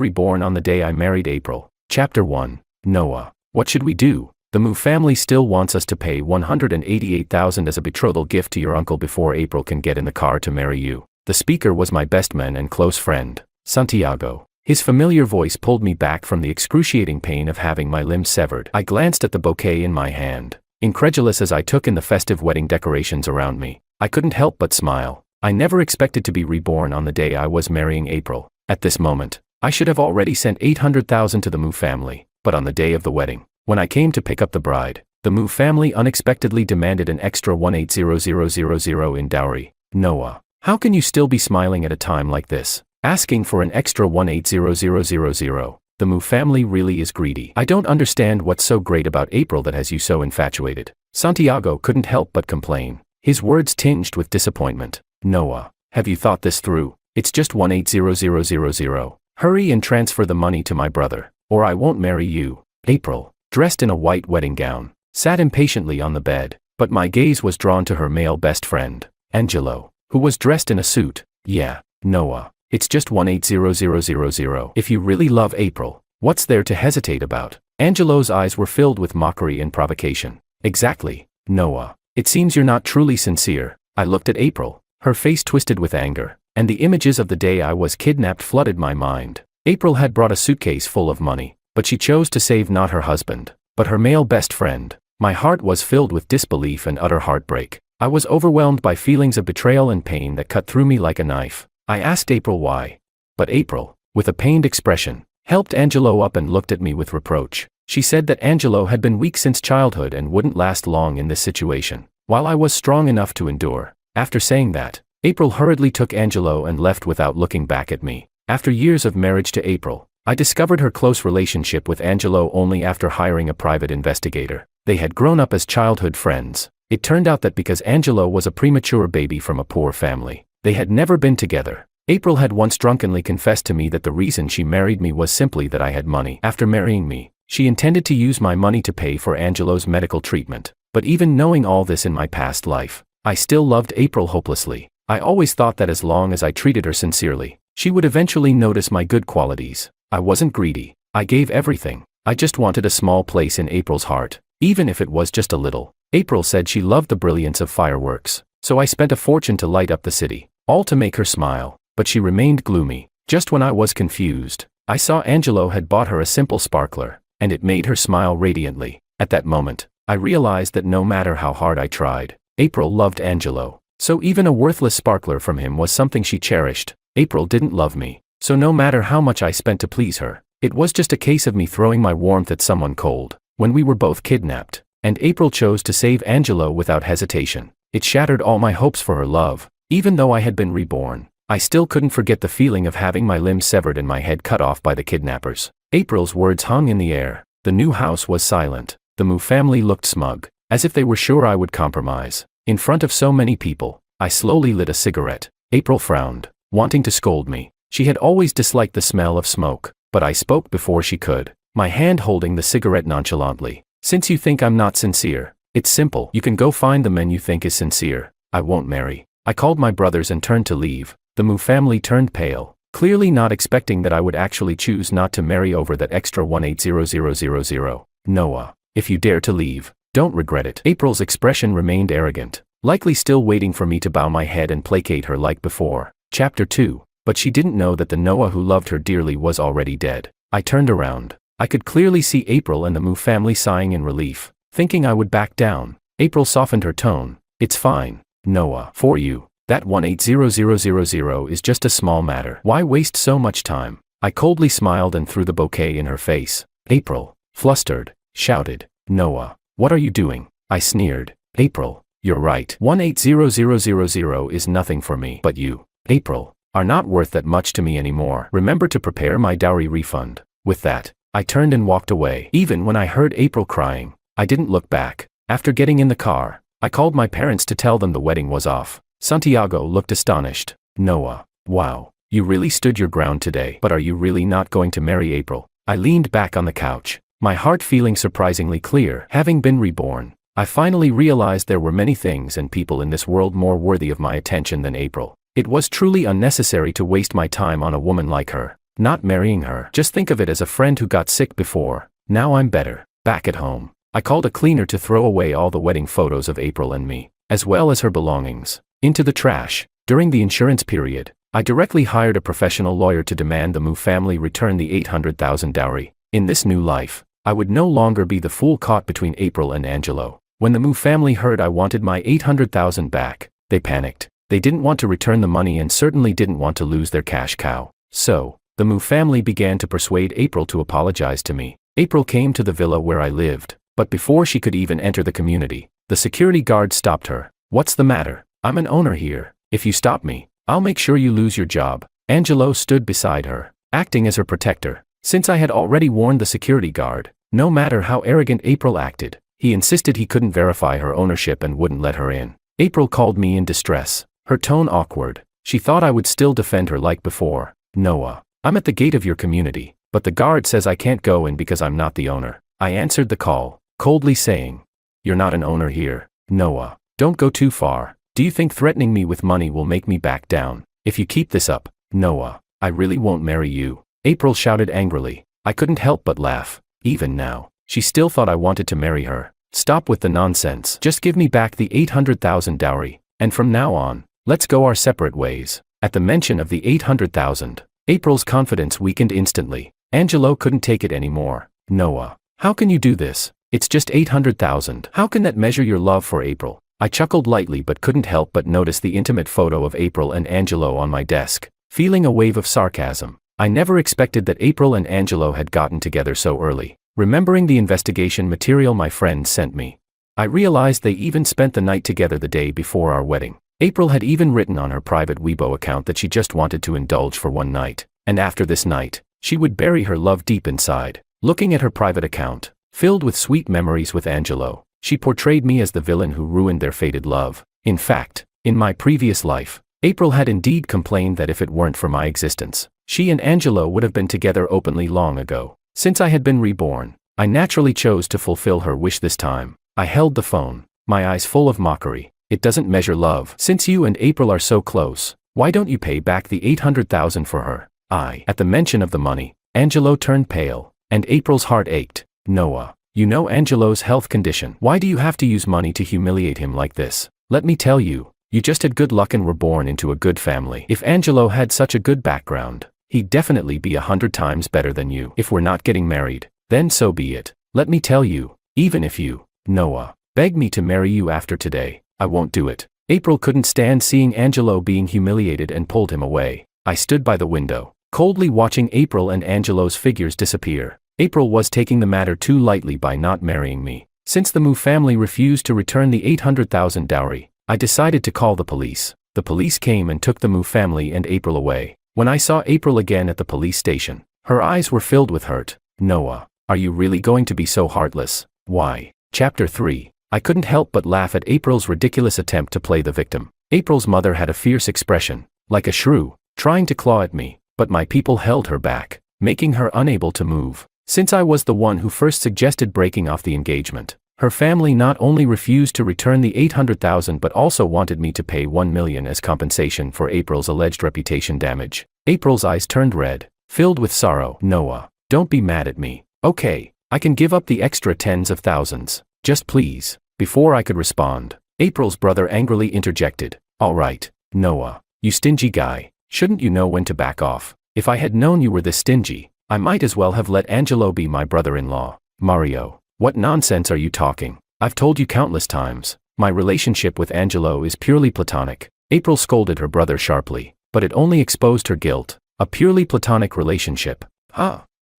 reborn on the day I married April. Chapter 1. Noah. What should we do? The Moo family still wants us to pay $188,000 as a betrothal gift to your uncle before April can get in the car to marry you. The speaker was my best man and close friend, Santiago. His familiar voice pulled me back from the excruciating pain of having my limbs severed. I glanced at the bouquet in my hand, incredulous as I took in the festive wedding decorations around me. I couldn't help but smile. I never expected to be reborn on the day I was marrying April. At this moment, I should have already sent $800,000 to the Moo family, but on the day of the wedding, when I came to pick up the bride, the Moo family unexpectedly demanded an extra $180,000 in dowry. Noah, how can you still be smiling at a time like this? Asking for an extra $180,000. The Moo family really is greedy. I don't understand what's so great about April that has you so infatuated. Santiago couldn't help but complain, his words tinged with disappointment. Noah, have you thought this through? It's just $180,000. Hurry and transfer the money to my brother, or I won't marry you. April, dressed in a white wedding gown, sat impatiently on the bed, but my gaze was drawn to her male best friend, Angelo, who was dressed in a suit. Yeah, Noah, it's just $180,000. If you really love April, what's there to hesitate about? Angelo's eyes were filled with mockery and provocation. Exactly, Noah. It seems you're not truly sincere. I looked at April, her face twisted with anger, and the images of the day I was kidnapped flooded my mind. April had brought a suitcase full of money, but she chose to save not her husband, but her male best friend. My heart was filled with disbelief and utter heartbreak. I was overwhelmed by feelings of betrayal and pain that cut through me like a knife. I asked April why. But April, with a pained expression, helped Angelo up and looked at me with reproach. She said that Angelo had been weak since childhood and wouldn't last long in this situation, while I was strong enough to endure. After saying that, April hurriedly took Angelo and left without looking back at me. After years of marriage to April, I discovered her close relationship with Angelo only after hiring a private investigator. They had grown up as childhood friends. It turned out that because Angelo was a premature baby from a poor family, they had never been together. April had once drunkenly confessed to me that the reason she married me was simply that I had money. After marrying me, she intended to use my money to pay for Angelo's medical treatment. But even knowing all this in my past life, I still loved April hopelessly. I always thought that as long as I treated her sincerely, she would eventually notice my good qualities. I wasn't greedy. I gave everything. I just wanted a small place in April's heart, even if it was just a little. April said she loved the brilliance of fireworks, so I spent a fortune to light up the city, all to make her smile, but she remained gloomy. Just when I was confused, I saw Angelo had bought her a simple sparkler, and it made her smile radiantly. At that moment, I realized that no matter how hard I tried, April loved Angelo, so even a worthless sparkler from him was something she cherished. April didn't love me, so no matter how much I spent to please her, it was just a case of me throwing my warmth at someone cold. When we were both kidnapped, and April chose to save Angelo without hesitation, it shattered all my hopes for her love. Even though I had been reborn, I still couldn't forget the feeling of having my limbs severed and my head cut off by the kidnappers. April's words hung in the air. The new house was silent. The Mu family looked smug, as if they were sure I would compromise. In front of so many people, I slowly lit a cigarette. April frowned, wanting to scold me. She had always disliked the smell of smoke, but I spoke before she could, my hand holding the cigarette nonchalantly. Since you think I'm not sincere, it's simple. You can go find the man you think is sincere. I won't marry. I called my brothers and turned to leave. The Mu family turned pale, clearly not expecting that I would actually choose not to marry over that extra 180,000. Noah, if you dare to leave, don't regret it. April's expression remained arrogant, likely still waiting for me to bow my head and placate her like before. Chapter 2. But she didn't know that the Noah who loved her dearly was already dead. I turned around. I could clearly see April and the Mu family sighing in relief, thinking I would back down. April softened her tone. It's fine, Noah. For you, that 180,000 is just a small matter. Why waste so much time? I coldly smiled and threw the bouquet in her face. April, flustered, shouted, Noah, what are you doing? I sneered. April, you're right. 180,000 is nothing for me. But you, April, are not worth that much to me anymore. Remember to prepare my dowry refund. With that, I turned and walked away. Even when I heard April crying, I didn't look back. After getting in the car, I called my parents to tell them the wedding was off. Santiago looked astonished. Noah, wow, you really stood your ground today. But are you really not going to marry April? I leaned back on the couch, my heart feeling surprisingly clear. Having been reborn, I finally realized there were many things and people in this world more worthy of my attention than April. It was truly unnecessary to waste my time on a woman like her. Not marrying her. Just think of it as a friend who got sick before. Now I'm better. Back at home, I called a cleaner to throw away all the wedding photos of April and me, as well as her belongings, into the trash. During the insurance period, I directly hired a professional lawyer to demand the Mu family return the 800,000 dowry. In this new life, I would no longer be the fool caught between April and Angelo. When the Mu family heard I wanted my 800,000 back, they panicked. They didn't want to return the money and certainly didn't want to lose their cash cow. So, the Mu family began to persuade April to apologize to me. April came to the villa where I lived, but before she could even enter the community, the security guard stopped her. What's the matter? I'm an owner here. If you stop me, I'll make sure you lose your job. Angelo stood beside her, acting as her protector. Since I had already warned the security guard, no matter how arrogant April acted, he insisted he couldn't verify her ownership and wouldn't let her in. April called me in distress, her tone awkward. She thought I would still defend her like before. Noah, I'm at the gate of your community, but the guard says I can't go in because I'm not the owner. I answered the call, coldly saying, you're not an owner here. Noah, don't go too far. Do you think threatening me with money will make me back down? If you keep this up, Noah, I really won't marry you. April shouted angrily. I couldn't help but laugh. Even now, she still thought I wanted to marry her. Stop with the nonsense. Just give me back the 800,000 dowry, and from now on, let's go our separate ways. At the mention of the 800,000, April's confidence weakened instantly. Angelo couldn't take it anymore. Noah, how can you do this? It's just 800,000. How can that measure your love for April? I chuckled lightly but couldn't help but notice the intimate photo of April and Angelo on my desk, feeling a wave of sarcasm. I never expected that April and Angelo had gotten together so early. Remembering the investigation material my friends sent me, I realized they even spent the night together the day before our wedding. April had even written on her private Weibo account that she just wanted to indulge for one night, and after this night, she would bury her love deep inside. Looking at her private account, filled with sweet memories with Angelo, she portrayed me as the villain who ruined their fated love. In fact, in my previous life, April had indeed complained that if it weren't for my existence, she and Angelo would have been together openly long ago. Since I had been reborn, I naturally chose to fulfill her wish this time. I held the phone, my eyes full of mockery. It doesn't measure love. Since you and April are so close, why don't you pay back the 800,000 for her? At the mention of the money, Angelo turned pale, and April's heart ached. Noah, you know Angelo's health condition. Why do you have to use money to humiliate him like this? Let me tell you, you just had good luck and were born into a good family. If Angelo had such a good background, he'd definitely be 100 times better than you. If we're not getting married, then so be it. Let me tell you, even if you, Noah, beg me to marry you after today, I won't do it. April couldn't stand seeing Angelo being humiliated and pulled him away. I stood by the window, coldly watching April and Angelo's figures disappear. April was taking the matter too lightly by not marrying me. Since the Mu family refused to return the 800,000 dowry, I decided to call the police. The police came and took the Mu family and April away. When I saw April again at the police station, her eyes were filled with hurt. Noah, are you really going to be so heartless? Why? Chapter 3. I couldn't help but laugh at April's ridiculous attempt to play the victim. April's mother had a fierce expression, like a shrew, trying to claw at me, but my people held her back, making her unable to move. Since I was the one who first suggested breaking off the engagement, her family not only refused to return the 800,000 but also wanted me to pay 1 million as compensation for April's alleged reputation damage. April's eyes turned red, filled with sorrow. Noah, don't be mad at me. Okay, I can give up the extra tens of thousands. Just please. Before I could respond, April's brother angrily interjected. All right, Noah, you stingy guy, shouldn't you know when to back off? If I had known you were this stingy, I might as well have let Angelo be my brother-in-law. Mario, what nonsense are you talking? I've told you countless times, my relationship with Angelo is purely platonic. April scolded her brother sharply, but it only exposed her guilt. A purely platonic relationship.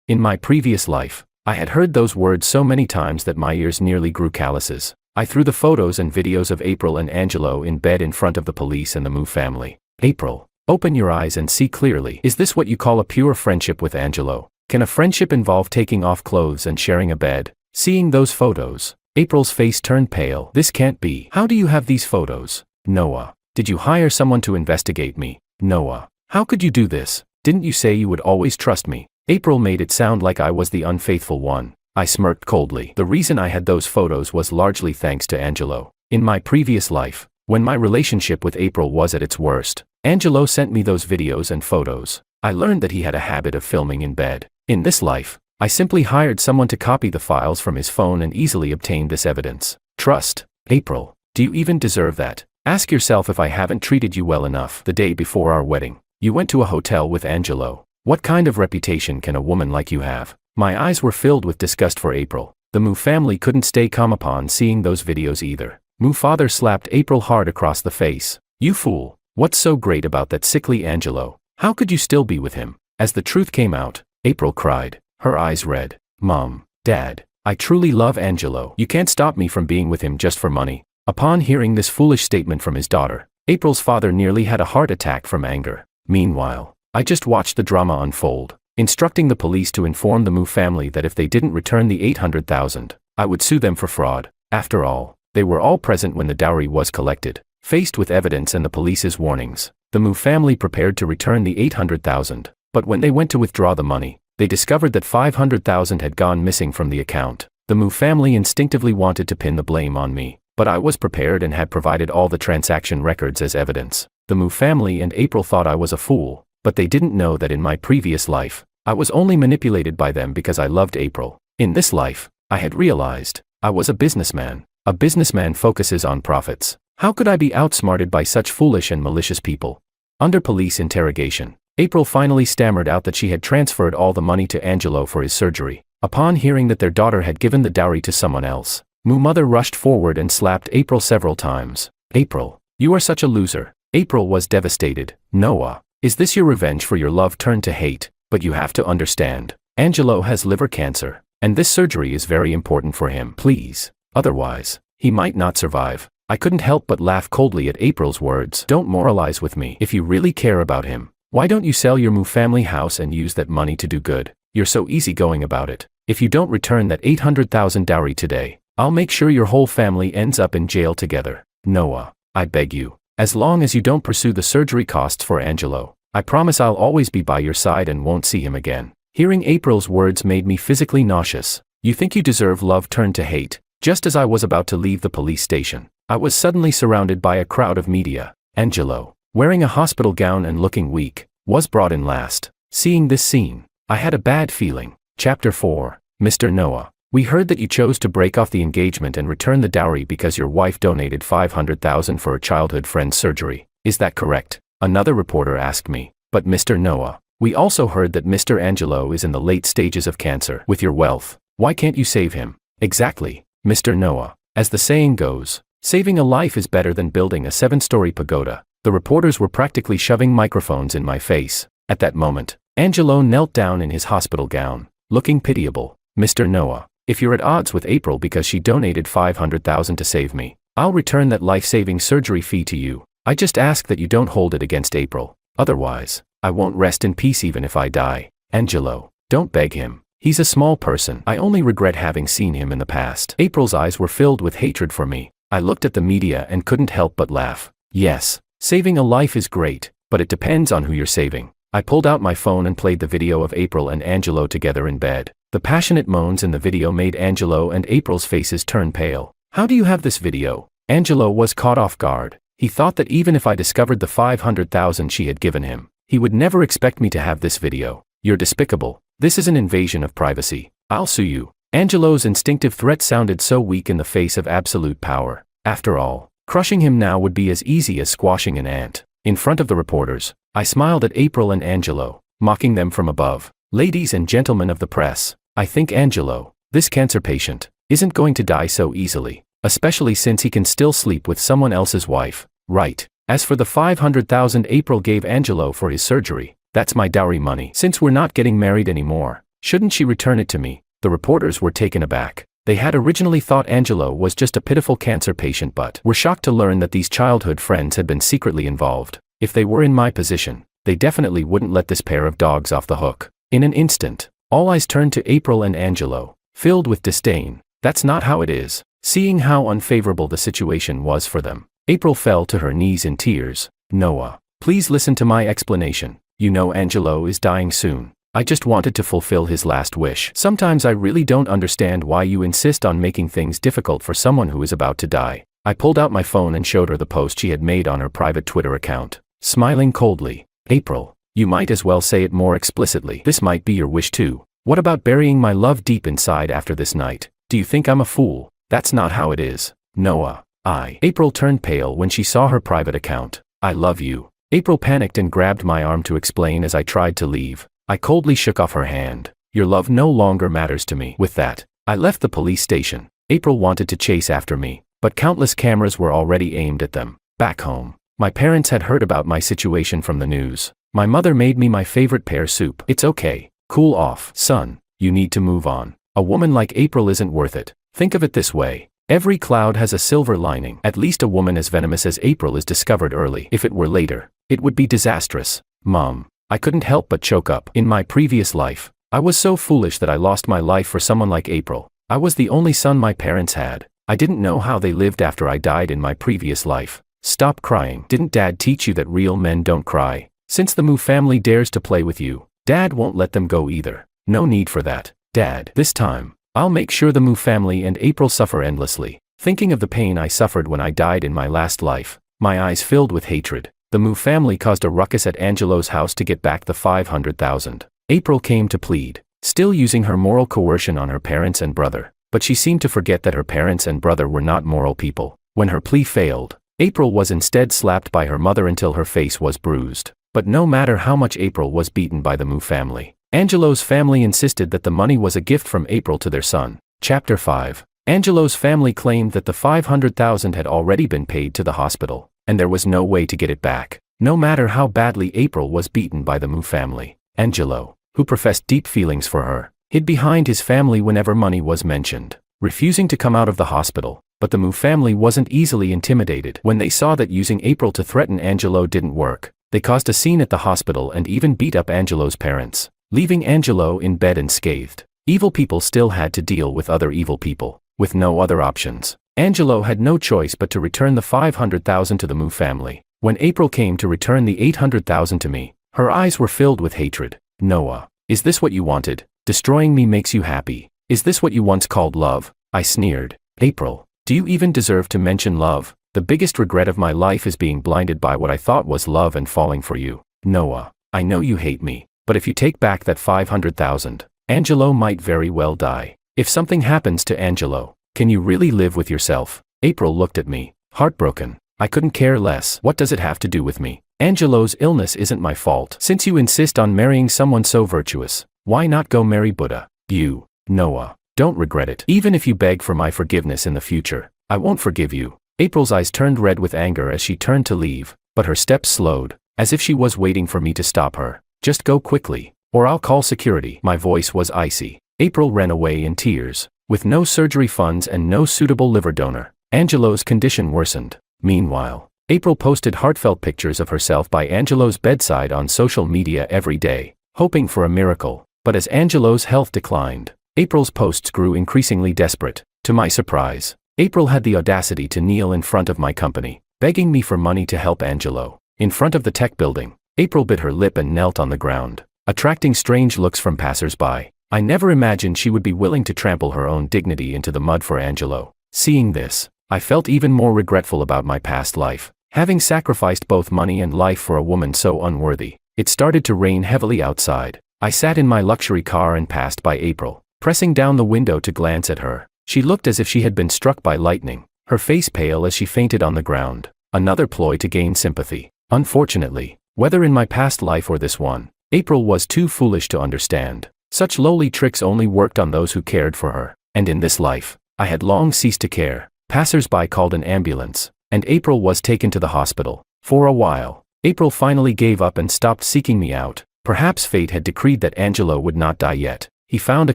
In my previous life, I had heard those words so many times that my ears nearly grew calluses. I threw the photos and videos of April and Angelo in bed in front of the police and the Mu family. April, open your eyes and see clearly. Is this what you call a pure friendship with Angelo? Can a friendship involve taking off clothes and sharing a bed? Seeing those photos, April's face turned pale. This can't be. How do you have these photos? Noah, did you hire someone to investigate me? Noah, how could you do this? Didn't you say you would always trust me? April made it sound like I was the unfaithful one. I smirked coldly. The reason I had those photos was largely thanks to Angelo. In my previous life, when my relationship with April was at its worst, Angelo sent me those videos and photos. I learned that he had a habit of filming in bed. In this life, I simply hired someone to copy the files from his phone and easily obtained this evidence. Trust. April, do you even deserve that? Ask yourself if I haven't treated you well enough. The day before our wedding, you went to a hotel with Angelo. What kind of reputation can a woman like you have? My eyes were filled with disgust for April. The Mu family couldn't stay calm upon seeing those videos either. Mu father slapped April hard across the face. You fool, what's so great about that sickly Angelo? How could you still be with him? As the truth came out, April cried, her eyes red. Mom, Dad, I truly love Angelo. You can't stop me from being with him just for money. Upon hearing this foolish statement from his daughter, April's father nearly had a heart attack from anger. Meanwhile, I just watched the drama unfold, instructing the police to inform the Mu family that if they didn't return the 800,000, I would sue them for fraud. After all, they were all present when the dowry was collected. Faced with evidence and the police's warnings, the Mu family prepared to return the 800,000, but when they went to withdraw the money, they discovered that 500,000 had gone missing from the account. The Mu family instinctively wanted to pin the blame on me, but I was prepared and had provided all the transaction records as evidence. The Mu family and April thought I was a fool, but they didn't know that in my previous life, I was only manipulated by them because I loved April. In this life, I had realized, I was a businessman. A businessman focuses on profits. How could I be outsmarted by such foolish and malicious people? Under police interrogation, April finally stammered out that she had transferred all the money to Angelo for his surgery. Upon hearing that their daughter had given the dowry to someone else, Moo mother rushed forward and slapped April several times. April, you are such a loser. April was devastated. Noah, is this your revenge for your love turned to hate? But you have to understand, Angelo has liver cancer, and this surgery is very important for him. Please, otherwise, he might not survive. I couldn't help but laugh coldly at April's words. Don't moralize with me. If you really care about him, why don't you sell your Moo family house and use that money to do good? You're so easygoing about it. If you don't return that $800,000 dowry today, I'll make sure your whole family ends up in jail together. Noah, I beg you, as long as you don't pursue the surgery costs for Angelo, I promise I'll always be by your side and won't see him again. Hearing April's words made me physically nauseous. You think you deserve love turned to hate? Just as I was about to leave the police station, I was suddenly surrounded by a crowd of media. Angelo, wearing a hospital gown and looking weak, was brought in last. Seeing this scene, I had a bad feeling. Chapter 4. Mr. Noah, we heard that you chose to break off the engagement and return the dowry because your wife donated $500,000 for a childhood friend's surgery. Is that correct? Another reporter asked me. But Mr. Noah, we also heard that Mr. Angelo is in the late stages of cancer. With your wealth, why can't you save him? Exactly, Mr. Noah. As the saying goes, saving a life is better than building a 7-story pagoda. The reporters were practically shoving microphones in my face. At that moment, Angelo knelt down in his hospital gown, looking pitiable. Mr. Noah, if you're at odds with April because she donated $500,000 to save me, I'll return that life-saving surgery fee to you. I just ask that you don't hold it against April. Otherwise, I won't rest in peace even if I die. Angelo, don't beg him. He's a small person. I only regret having seen him in the past. April's eyes were filled with hatred for me. I looked at the media and couldn't help but laugh. Yes, saving a life is great, but it depends on who you're saving. I pulled out my phone and played the video of April and Angelo together in bed. The passionate moans in the video made Angelo and April's faces turn pale. How do you have this video? Angelo was caught off guard. He thought that even if I discovered the $500,000 she had given him, he would never expect me to have this video. You're despicable. This is an invasion of privacy. I'll sue you. Angelo's instinctive threat sounded so weak in the face of absolute power. After all, crushing him now would be as easy as squashing an ant. In front of the reporters, I smiled at April and Angelo, mocking them from above. Ladies and gentlemen of the press, I think Angelo, this cancer patient, isn't going to die so easily, especially since he can still sleep with someone else's wife. Right. As for the $500,000 April gave Angelo for his surgery, that's my dowry money. Since we're not getting married anymore, shouldn't she return it to me? The reporters were taken aback. They had originally thought Angelo was just a pitiful cancer patient but were shocked to learn that these childhood friends had been secretly involved. If they were in my position, they definitely wouldn't let this pair of dogs off the hook. In an instant, all eyes turned to April and Angelo, filled with disdain. That's not how it is. Seeing how unfavorable the situation was for them, April fell to her knees in tears. Noah, please listen to my explanation. You know Angelo is dying soon. I just wanted to fulfill his last wish. Sometimes I really don't understand why you insist on making things difficult for someone who is about to die. I pulled out my phone and showed her the post she had made on her private Twitter account, smiling coldly. April, you might as well say it more explicitly. This might be your wish too. What about burying my love deep inside after this night? Do you think I'm a fool? That's not how it is. Noah, April turned pale when she saw her private account. I love you. April panicked and grabbed my arm to explain as I tried to leave. I coldly shook off her hand. Your love no longer matters to me. With that, I left the police station. April wanted to chase after me, but countless cameras were already aimed at them. Back home, my parents had heard about my situation from the news. My mother made me my favorite pear soup. It's okay. Cool off, son. You need to move on. A woman like April isn't worth it. Think of it this way. Every cloud has a silver lining. At least a woman as venomous as April is discovered early. If it were later, it would be disastrous. Mom, I couldn't help but choke up. In my previous life, I was so foolish that I lost my life for someone like April. I was the only son my parents had. I didn't know how they lived after I died in my previous life. Stop crying. Didn't Dad teach you that real men don't cry? Since the Moo family dares to play with you, Dad won't let them go either. No need for that, Dad. This time, I'll make sure the Moo family and April suffer endlessly. Thinking of the pain I suffered when I died in my last life, my eyes filled with hatred. The Moo family caused a ruckus at Angelo's house to get back the $500,000. April came to plead. still using her moral coercion on her parents and brother. But she seemed to forget that her parents and brother were not moral people. When her plea failed, April was instead slapped by her mother until her face was bruised. But no matter how much April was beaten by the Mu family, Angelo's family insisted that the money was a gift from April to their son. Chapter 5. Angelo's family claimed that the $500,000 had already been paid to the hospital, and there was no way to get it back, no matter how badly April was beaten by the Mu family. Angelo, who professed deep feelings for her, hid behind his family whenever money was mentioned, refusing to come out of the hospital. But the Mu family wasn't easily intimidated when they saw that using April to threaten Angelo didn't work. They caused a scene at the hospital and even beat up Angelo's parents, leaving Angelo in bed unscathed. Evil people still had to deal with other evil people, with no other options. Angelo had no choice but to return the $500,000 to the Mu family. When April came to return the $800,000 to me, her eyes were filled with hatred. Noah, is this what you wanted? Destroying me makes you happy. Is this what you once called love? I sneered. April, do you even deserve to mention love? The biggest regret of my life is being blinded by what I thought was love and falling for you. Noah, I know you hate me, but if you take back that $500,000, Angelo might very well die. If something happens to Angelo, can you really live with yourself? April looked at me, heartbroken. I couldn't care less. What does it have to do with me? Angelo's illness isn't my fault. Since you insist on marrying someone so virtuous, why not go marry Buddha? You, Noah, don't regret it. Even if you beg for my forgiveness in the future, I won't forgive you. April's eyes turned red with anger as she turned to leave, but her steps slowed, as if she was waiting for me to stop her. Just go quickly, or I'll call security. My voice was icy. April ran away in tears. With no surgery funds and no suitable liver donor, Angelo's condition worsened. Meanwhile, April posted heartfelt pictures of herself by Angelo's bedside on social media every day, hoping for a miracle. But as Angelo's health declined, April's posts grew increasingly desperate. To my surprise, April had the audacity to kneel in front of my company, begging me for money to help Angelo. In front of the tech building, April bit her lip and knelt on the ground, attracting strange looks from passers-by. I never imagined she would be willing to trample her own dignity into the mud for Angelo. Seeing this, I felt even more regretful about my past life, having sacrificed both money and life for a woman so unworthy. It started to rain heavily outside. I sat in my luxury car and passed by April, pressing down the window to glance at her. She looked as if she had been struck by lightning, her face pale as she fainted on the ground. Another ploy to gain sympathy. Unfortunately, whether in my past life or this one, April was too foolish to understand. Such lowly tricks only worked on those who cared for her. And in this life, I had long ceased to care. Passers-by called an ambulance, and April was taken to the hospital. For a while, April finally gave up and stopped seeking me out. Perhaps fate had decreed that Angelo would not die yet. He found a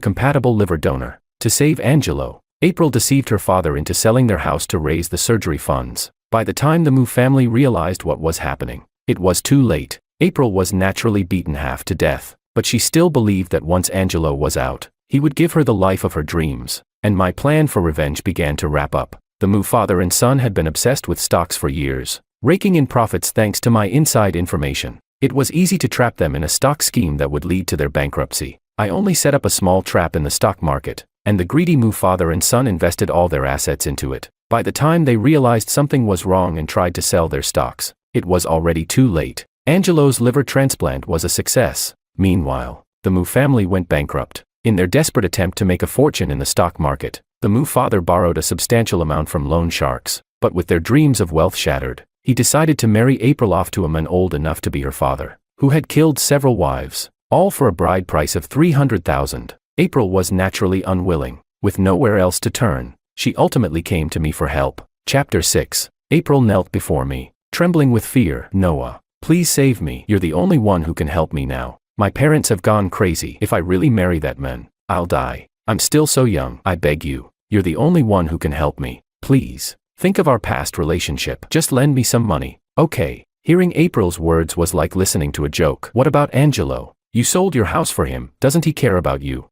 compatible liver donor. To save Angelo, April deceived her father into selling their house to raise the surgery funds. By the time the Mu family realized what was happening, it was too late. April was naturally beaten half to death, but she still believed that once Angelo was out, he would give her the life of her dreams, and my plan for revenge began to wrap up. The Mu father and son had been obsessed with stocks for years, raking in profits thanks to my inside information. It was easy to trap them in a stock scheme that would lead to their bankruptcy. I only set up a small trap in the stock market, and the greedy Mu father and son invested all their assets into it. By the time they realized something was wrong and tried to sell their stocks, it was already too late. Angelo's liver transplant was a success. Meanwhile, the Mu family went bankrupt. In their desperate attempt to make a fortune in the stock market, the Mu father borrowed a substantial amount from loan sharks, but with their dreams of wealth shattered, he decided to marry April off to a man old enough to be her father, who had killed several wives, all for a bride price of $300,000. April was naturally unwilling. With nowhere else to turn, she ultimately came to me for help. Chapter 6. April knelt before me, trembling with fear. Noah, please save me. You're the only one who can help me now. My parents have gone crazy. If I really marry that man, I'll die. I'm still so young. I beg you. You're the only one who can help me. Please. Think of our past relationship. Just lend me some money. Okay. Hearing April's words was like listening to a joke. What about Angelo? You sold your house for him. Doesn't he care about you?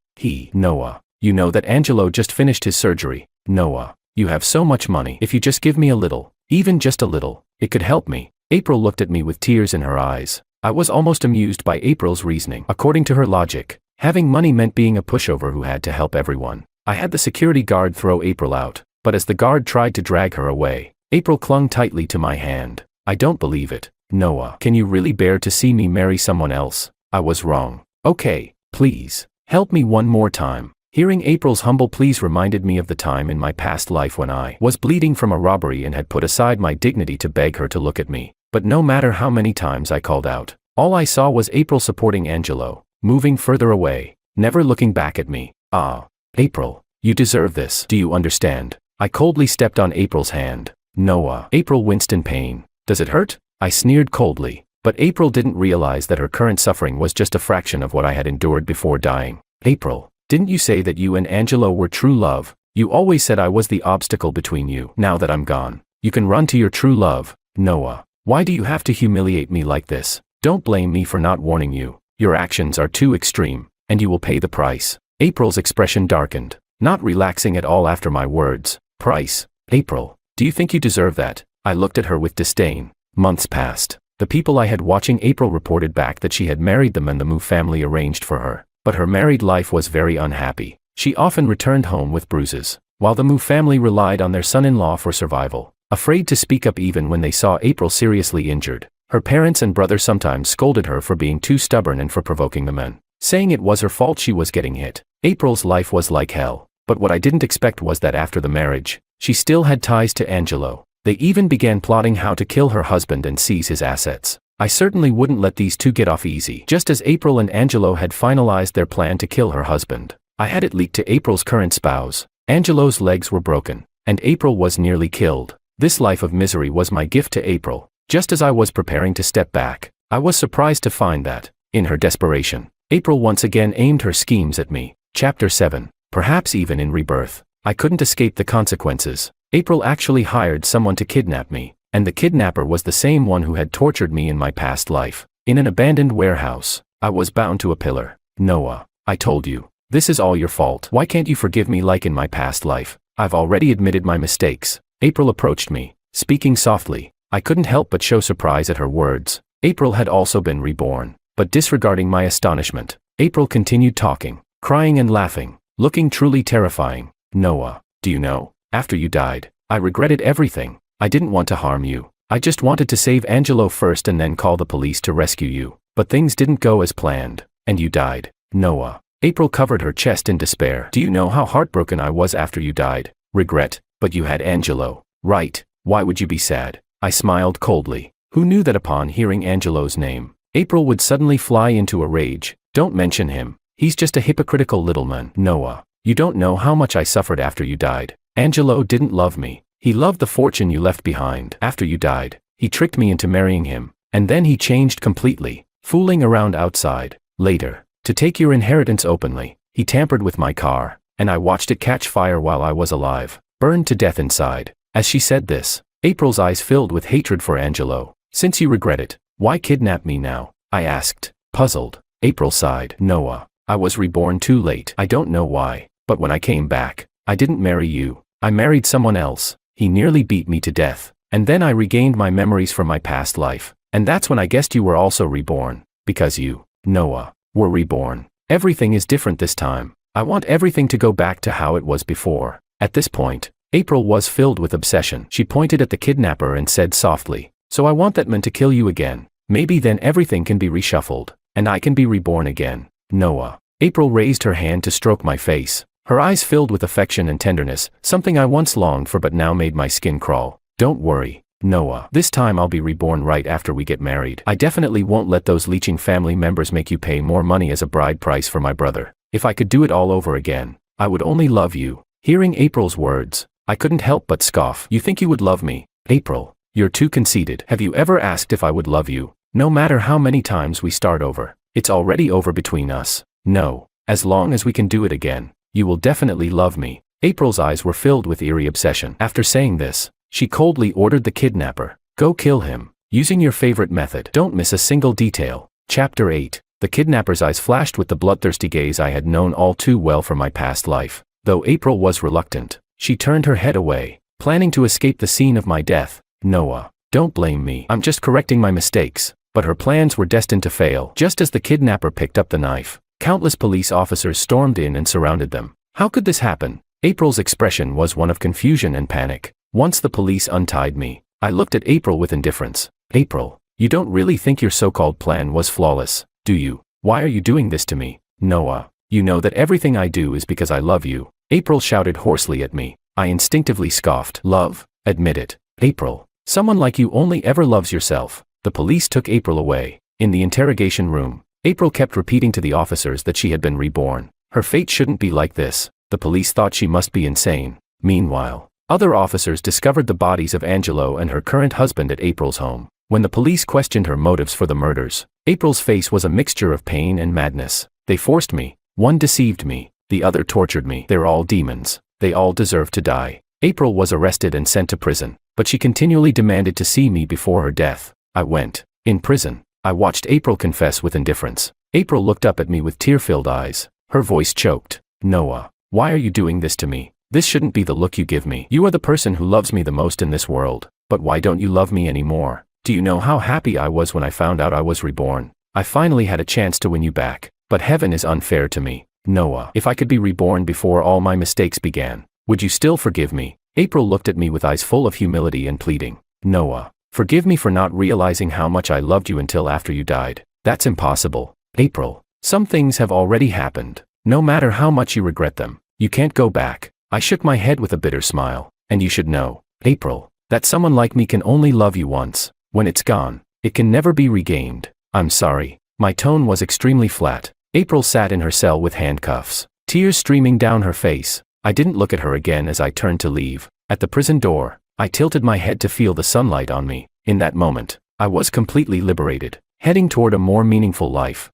Noah. You know that Angelo just finished his surgery. Noah. You have so much money. If you just give me a little, even just a little, it could help me. April looked at me with tears in her eyes. I was almost amused by April's reasoning. According to her logic, having money meant being a pushover who had to help everyone. I had the security guard throw April out, but as the guard tried to drag her away, April clung tightly to my hand. I don't believe it. Noah, can you really bear to see me marry someone else? I was wrong. Okay, please. Help me one more time. Hearing April's humble pleas reminded me of the time in my past life when I was bleeding from a robbery and had put aside my dignity to beg her to look at me. But no matter how many times I called out, all I saw was April supporting Angelo, moving further away, never looking back at me. Ah, April, you deserve this. Do you understand? I coldly stepped on April's hand. Noah. April winced in pain. Does it hurt? I sneered coldly. But April didn't realize that her current suffering was just a fraction of what I had endured before dying. April, didn't you say that you and Angelo were true love? You always said I was the obstacle between you. Now that I'm gone, you can run to your true love. Noah, why do you have to humiliate me like this? Don't blame me for not warning you. Your actions are too extreme, and you will pay the price. April's expression darkened, not relaxing at all after my words. Price? April, do you think you deserve that? I looked at her with disdain. Months passed. The people I had watching April reported back that she had married the man the Mu family arranged for her. But her married life was very unhappy. She often returned home with bruises, while the Mu family relied on their son-in-law for survival, afraid to speak up even when they saw April seriously injured. Her parents and brother sometimes scolded her for being too stubborn and for provoking the men, saying it was her fault she was getting hit. April's life was like hell, but what I didn't expect was that after the marriage, she still had ties to Angelo. They even began plotting how to kill her husband and seize his assets. I certainly wouldn't let these two get off easy. Just as April and Angelo had finalized their plan to kill her husband, I had it leaked to April's current spouse. Angelo's legs were broken, and April was nearly killed. This life of misery was my gift to April. Just as I was preparing to step back, I was surprised to find that, in her desperation, April once again aimed her schemes at me. Chapter 7. Perhaps even in rebirth, I couldn't escape the consequences. April actually hired someone to kidnap me, and the kidnapper was the same one who had tortured me in my past life. In an abandoned warehouse, I was bound to a pillar. Noah, I told you, this is all your fault. Why can't you forgive me like in my past life? I've already admitted my mistakes. April approached me, speaking softly. I couldn't help but show surprise at her words. April had also been reborn, but disregarding my astonishment, April continued talking, crying and laughing, looking truly terrifying. Noah, do you know? After you died, I regretted everything. I didn't want to harm you. I just wanted to save Angelo first and then call the police to rescue you. But things didn't go as planned, and you died. Noah. April covered her chest in despair. Do you know how heartbroken I was after you died? Regret, but you had Angelo, right? Why would you be sad? I smiled coldly. Who knew that upon hearing Angelo's name, April would suddenly fly into a rage? Don't mention him. He's just a hypocritical little man. Noah, you don't know how much I suffered after you died. Angelo didn't love me. He loved the fortune you left behind. After you died, he tricked me into marrying him, and then he changed completely, fooling around outside. Later, to take your inheritance openly, he tampered with my car, and I watched it catch fire while I was alive, burned to death inside. As she said this, April's eyes filled with hatred for Angelo. Since you regret it, why kidnap me now? I asked, puzzled. April sighed. Noah, I was reborn too late. I don't know why, but when I came back, I didn't marry you. I married someone else. He nearly beat me to death, and then I regained my memories from my past life, and that's when I guessed you were also reborn, because you, Noah, were reborn. Everything is different this time. I want everything to go back to how it was before. At this point, April was filled with obsession. She pointed at the kidnapper and said softly, so I want that man to kill you again. Maybe then everything can be reshuffled, and I can be reborn again. Noah. April raised her hand to stroke my face. Her eyes filled with affection and tenderness, something I once longed for but now made my skin crawl. Don't worry, Noah. This time I'll be reborn right after we get married. I definitely won't let those leeching family members make you pay more money as a bride price for my brother. If I could do it all over again, I would only love you. Hearing April's words, I couldn't help but scoff. You think you would love me? April, you're too conceited. Have you ever asked if I would love you? No matter how many times we start over, it's already over between us. No, as long as we can do it again, you will definitely love me. April's eyes were filled with eerie obsession. After saying this, she coldly ordered the kidnapper, go kill him, using your favorite method. Don't miss a single detail. Chapter 8. The kidnapper's eyes flashed with the bloodthirsty gaze I had known all too well from my past life. Though April was reluctant, she turned her head away, planning to escape the scene of my death. Noah, don't blame me. I'm just correcting my mistakes. But her plans were destined to fail. Just as the kidnapper picked up the knife, countless police officers stormed in and surrounded them. How could this happen? April's expression was one of confusion and panic. Once the police untied me, I looked at April with indifference. April, you don't really think your so-called plan was flawless, do you? Why are you doing this to me? Noah, You know that everything I do is because I love you. April shouted hoarsely at me. I instinctively scoffed. Love? Admit it. April. Someone like you only ever loves yourself. The police took April away. In the interrogation room, April kept repeating to the officers that she had been reborn. Her fate shouldn't be like this. The police thought she must be insane. Meanwhile, other officers discovered the bodies of Angelo and her current husband at April's home. When the police questioned her motives for the murders, April's face was a mixture of pain and madness. They forced me. One deceived me. The other tortured me. They're all demons. They all deserve to die. April was arrested and sent to prison, but she continually demanded to see me before her death. I went. In prison, I watched April confess with indifference. April looked up at me with tear-filled eyes. Her voice choked. Noah, why are you doing this to me? This shouldn't be the look you give me. You are the person who loves me the most in this world, but why don't you love me anymore? Do you know how happy I was when I found out I was reborn? I finally had a chance to win you back, but heaven is unfair to me. Noah, if I could be reborn before all my mistakes began, would you still forgive me? April looked at me with eyes full of humility and pleading. Noah, forgive me for not realizing how much I loved you until after you died. That's impossible. April, some things have already happened. No matter how much you regret them, you can't go back. I shook my head with a bitter smile. And you should know, April, that someone like me can only love you once. When it's gone, it can never be regained. I'm sorry. My tone was extremely flat. April sat in her cell with handcuffs, tears streaming down her face. I didn't look at her again as I turned to leave. At the prison door, I tilted my head to feel the sunlight on me. In that moment, I was completely liberated, heading toward a more meaningful life.